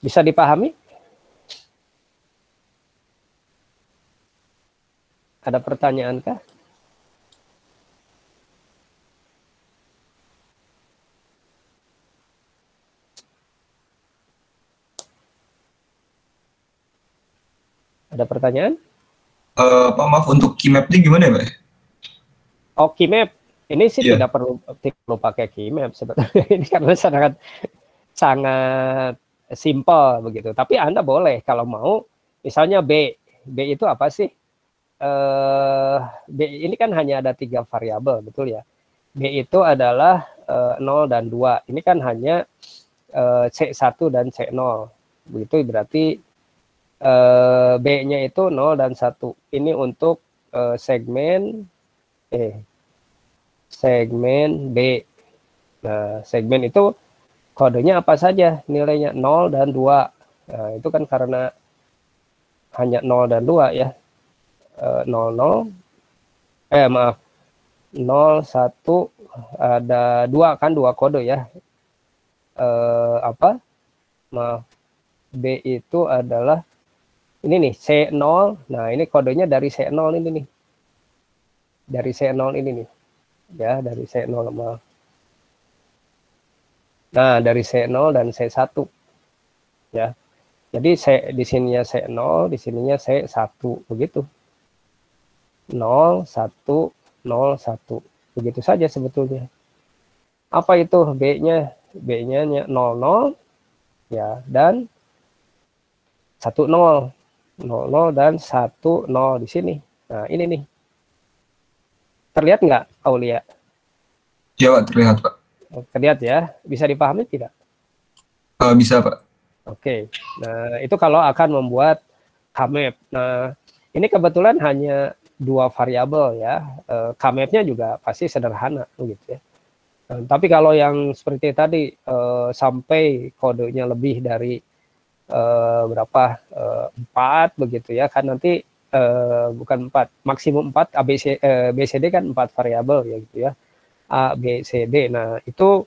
Bisa dipahami? Ada pertanyaan kah? Ada pertanyaan?
Pak, maaf, untuk keymap-nya gimana ya, Pak?
Oh, keymap. Ini sih tidak perlu pakai keymap sebetulnya. Ini karena sangat simpel begitu. Tapi Anda boleh kalau mau, misalnya B. B itu apa sih? B ini kan hanya ada 3 variabel, betul, ya. B itu adalah 0 dan 2. Ini kan hanya C1 dan C0. Begitu berarti B-nya itu 0 dan 1. Ini untuk segmen B. Nah, segmen itu kodenya apa saja? Nilainya 0 dan 2. Nah, itu kan karena hanya 0 dan 2, ya. 00 maaf 01 ada 2 kan, 2 kode, ya. Maaf, B itu adalah ini nih C0. Nah, ini kodenya dari C0 ini nih. Dari C0 ini nih. Ya, dari C0, maaf. Nah, dari C0 dan C1. Ya. Jadi di sininya C0, di sininya C1 begitu. 0, 1, 0, 1. Begitu saja sebetulnya. Apa itu B-nya? B-nya 0, 0 ya, dan 1, 0. 0, 0 dan 1, 0 di sini. Nah, ini nih. Terlihat nggak, Aulia?
Ya, Pak, terlihat, Pak.
Terlihat ya. Bisa dipahami tidak?
Bisa, Pak.
Oke. Nah, itu kalau akan membuat Kmap. Nah, ini kebetulan hanya 2 variabel ya. Kmap-nya juga pasti sederhana gitu ya. Tapi kalau yang seperti tadi sampai kodenya lebih dari berapa 4 begitu ya, kan nanti bukan 4, maksimum 4, BCD kan 4 variabel ya gitu ya, A, B, C, D. Nah, itu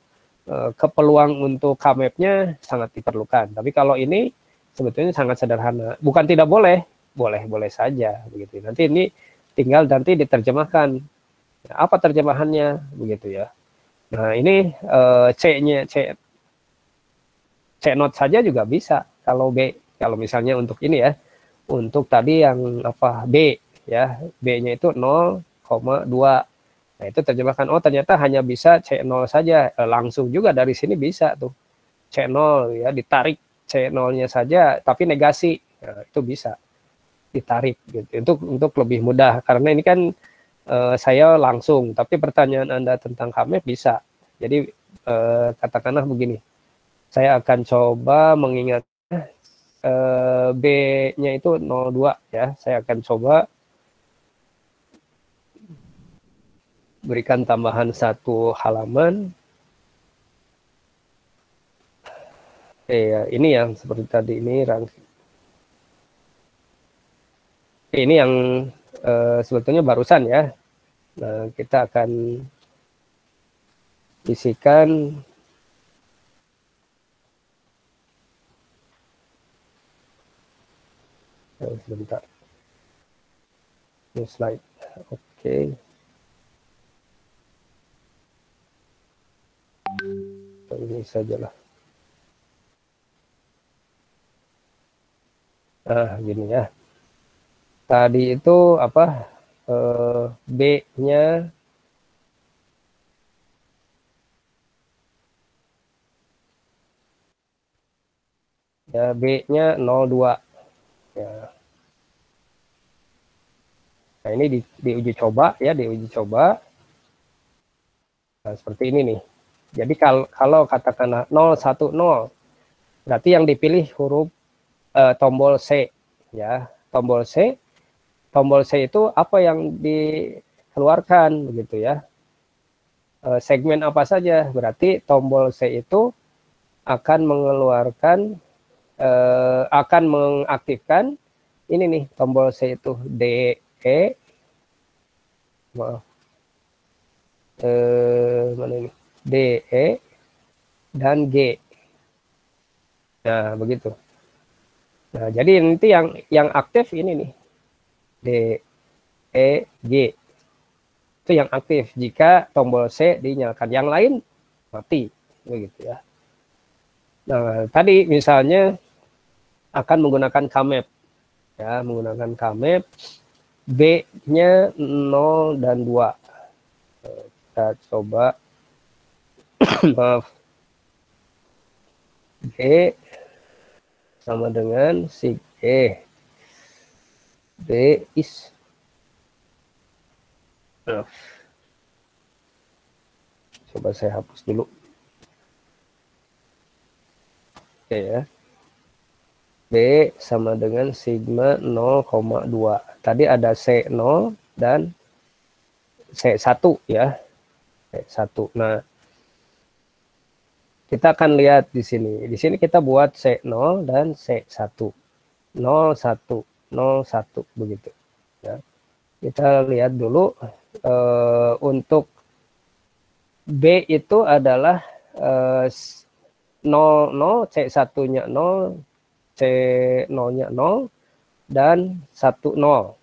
kepeluang untuk Kmap-nya sangat diperlukan. Tapi kalau ini sebetulnya sangat sederhana. Bukan tidak boleh, boleh saja begitu. Nanti ini tinggal nanti diterjemahkan. Nah, apa terjemahannya begitu ya. Nah, ini C-nya, C not saja juga bisa. Kalau B, kalau misalnya untuk ini ya, untuk tadi yang apa B ya, B-nya itu 0,2. Nah, itu terjemahkan, oh ternyata hanya bisa C0 saja. Langsung juga dari sini bisa tuh. C0 ya, ditarik C0-nya saja tapi negasi. Nah, itu bisa ditarik gitu. Untuk lebih mudah, karena ini kan saya langsung, tapi pertanyaan Anda tentang Kmap bisa. Jadi katakanlah begini. Saya akan coba mengingat B-nya itu 02 ya. Saya akan coba berikan tambahan 1 halaman. Ini yang seperti tadi ini ini yang sebetulnya barusan ya. Nah, kita akan isikan sebentar. New slide. Oke. Ini sajalah. Nah, gini ya. Tadi itu apa? B-nya ya, B-nya 02 ya. Nah, ini diuji coba ya, diuji coba. Nah, seperti ini nih. Jadi kalau katakanlah 010, berarti yang dipilih huruf tombol C ya. Tombol C itu apa yang dikeluarkan begitu ya. Segmen apa saja, berarti tombol C itu akan mengeluarkan akan mengaktifkan ini nih, tombol C itu D, E, maaf, mana ini, D, E, dan G. Nah, begitu. Nah, jadi nanti yang aktif ini nih, D, E, G. Itu yang aktif jika tombol C dinyalakan. Yang lain mati, begitu ya. Nah, tadi misalnya akan menggunakan Kmap. Ya, menggunakan Kmap. B-nya 0 dan 2. Kita coba maaf. B sama dengan sig E. B is coba saya hapus dulu. Oke ya. B sama dengan sigma 0,2. Tadi ada C0 dan C1 ya. C1. Nah, kita akan lihat di sini. Di sini kita buat C0 dan C1. 01, 01 begitu. Ya. Kita lihat dulu untuk B itu adalah 00, C1-nya 0, C0-nya 0, dan 10.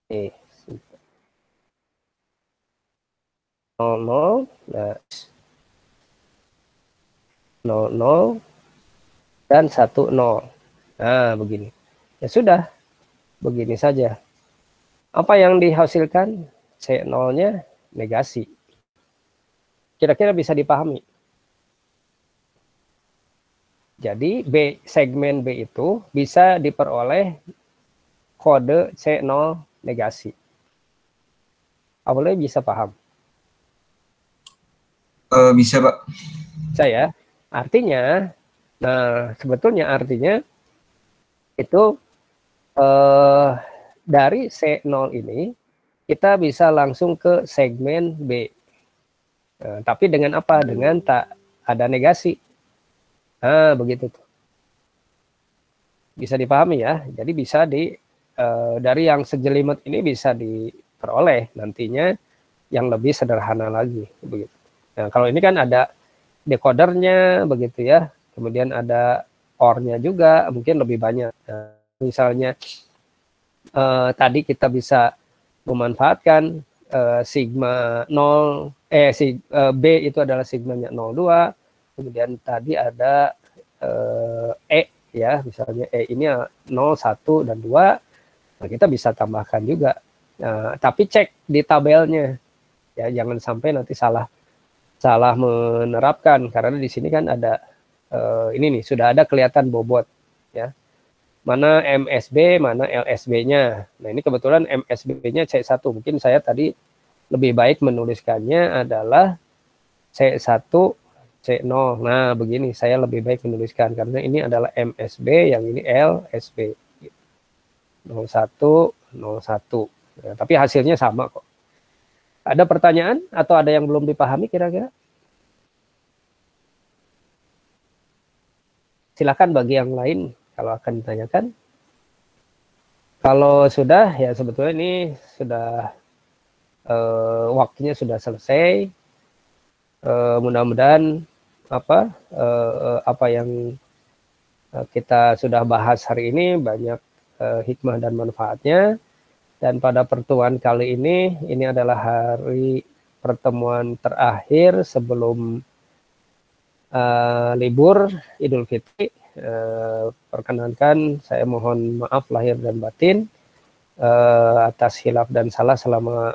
Nih, 00, nah, 00, dan 10. Nah, begini. Ya sudah. begini saja. Apa yang dihasilkan? C0-nya negasi. Kira-kira bisa dipahami. Jadi segmen B itu bisa diperoleh kode C0 negasi. Awalnya bisa paham?
Bisa, Pak.
Saya, artinya, nah sebetulnya artinya itu dari C0 ini kita bisa langsung ke segmen B. Tapi dengan apa? Dengan tak ada negasi. Nah, begitu tuh. Bisa dipahami ya. Jadi bisa dari yang sejelimet ini bisa diperoleh nantinya yang lebih sederhana lagi, begitu. Nah, kalau ini kan ada decodernya, begitu ya. Kemudian ada OR-nya juga, mungkin lebih banyak. Nah, misalnya tadi kita bisa memanfaatkan sigma 0, B itu adalah sigmanya 02, kemudian tadi ada E ya, misalnya E ini 0, 1, dan 2, nah kita bisa tambahkan juga. Tapi cek di tabelnya, ya jangan sampai nanti salah menerapkan, karena di sini kan ada ini nih, sudah ada kelihatan bobot ya. Mana MSB, mana LSB-nya. Nah, ini kebetulan MSB-nya C1. Mungkin saya tadi lebih baik menuliskannya adalah C1, C0. Nah, begini saya lebih baik menuliskan karena ini adalah MSB, yang ini LSB. 01, 01. Nah, tapi hasilnya sama kok. Ada pertanyaan atau ada yang belum dipahami kira-kira? Silakan bagi yang lain kalau akan ditanyakan. Kalau sudah, ya sebetulnya ini sudah waktunya sudah selesai. Mudah-mudahan apa yang kita sudah bahas hari ini banyak hikmah dan manfaatnya. Dan pada pertemuan kali ini adalah hari pertemuan terakhir sebelum libur Idul Fitri. Perkenankan saya mohon maaf lahir dan batin atas hilaf dan salah selama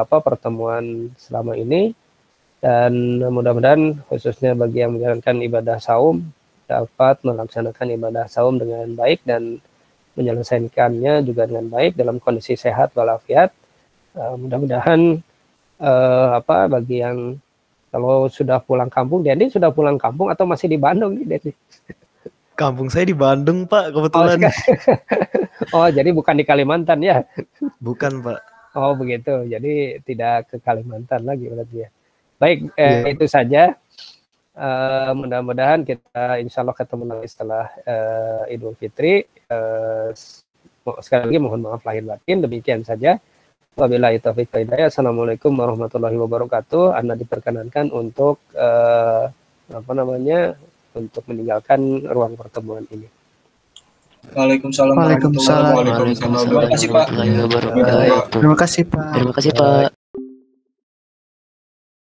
pertemuan selama ini, dan mudah-mudahan khususnya bagi yang menjalankan ibadah saum dapat melaksanakan ibadah saum dengan baik dan menyelesaikannya juga dengan baik dalam kondisi sehat walafiat. Mudah-mudahan bagi yang kalau sudah pulang kampung, Dendi sudah pulang kampung atau masih di Bandung nih, Dendi?
Kampung saya di Bandung, Pak, kebetulan.
Oh, jadi bukan di Kalimantan ya?
Bukan, Pak.
Oh, begitu. Jadi tidak ke Kalimantan lagi berarti ya. Baik, itu saja. Mudah-mudahan kita insya Allah ketemu lagi setelah Idul Fitri. Sekali lagi mohon maaf lahir batin. Demikian saja. Wabillahi taufiq wal hidayah. Assalamualaikum warahmatullahi wabarakatuh. Anda diperkenankan untuk untuk meninggalkan ruang pertemuan ini.
Waalaikumsalam.
Waalaikumsalam.
Terima kasih, Pak.
Terima kasih, Pak.
Terima kasih, Pak.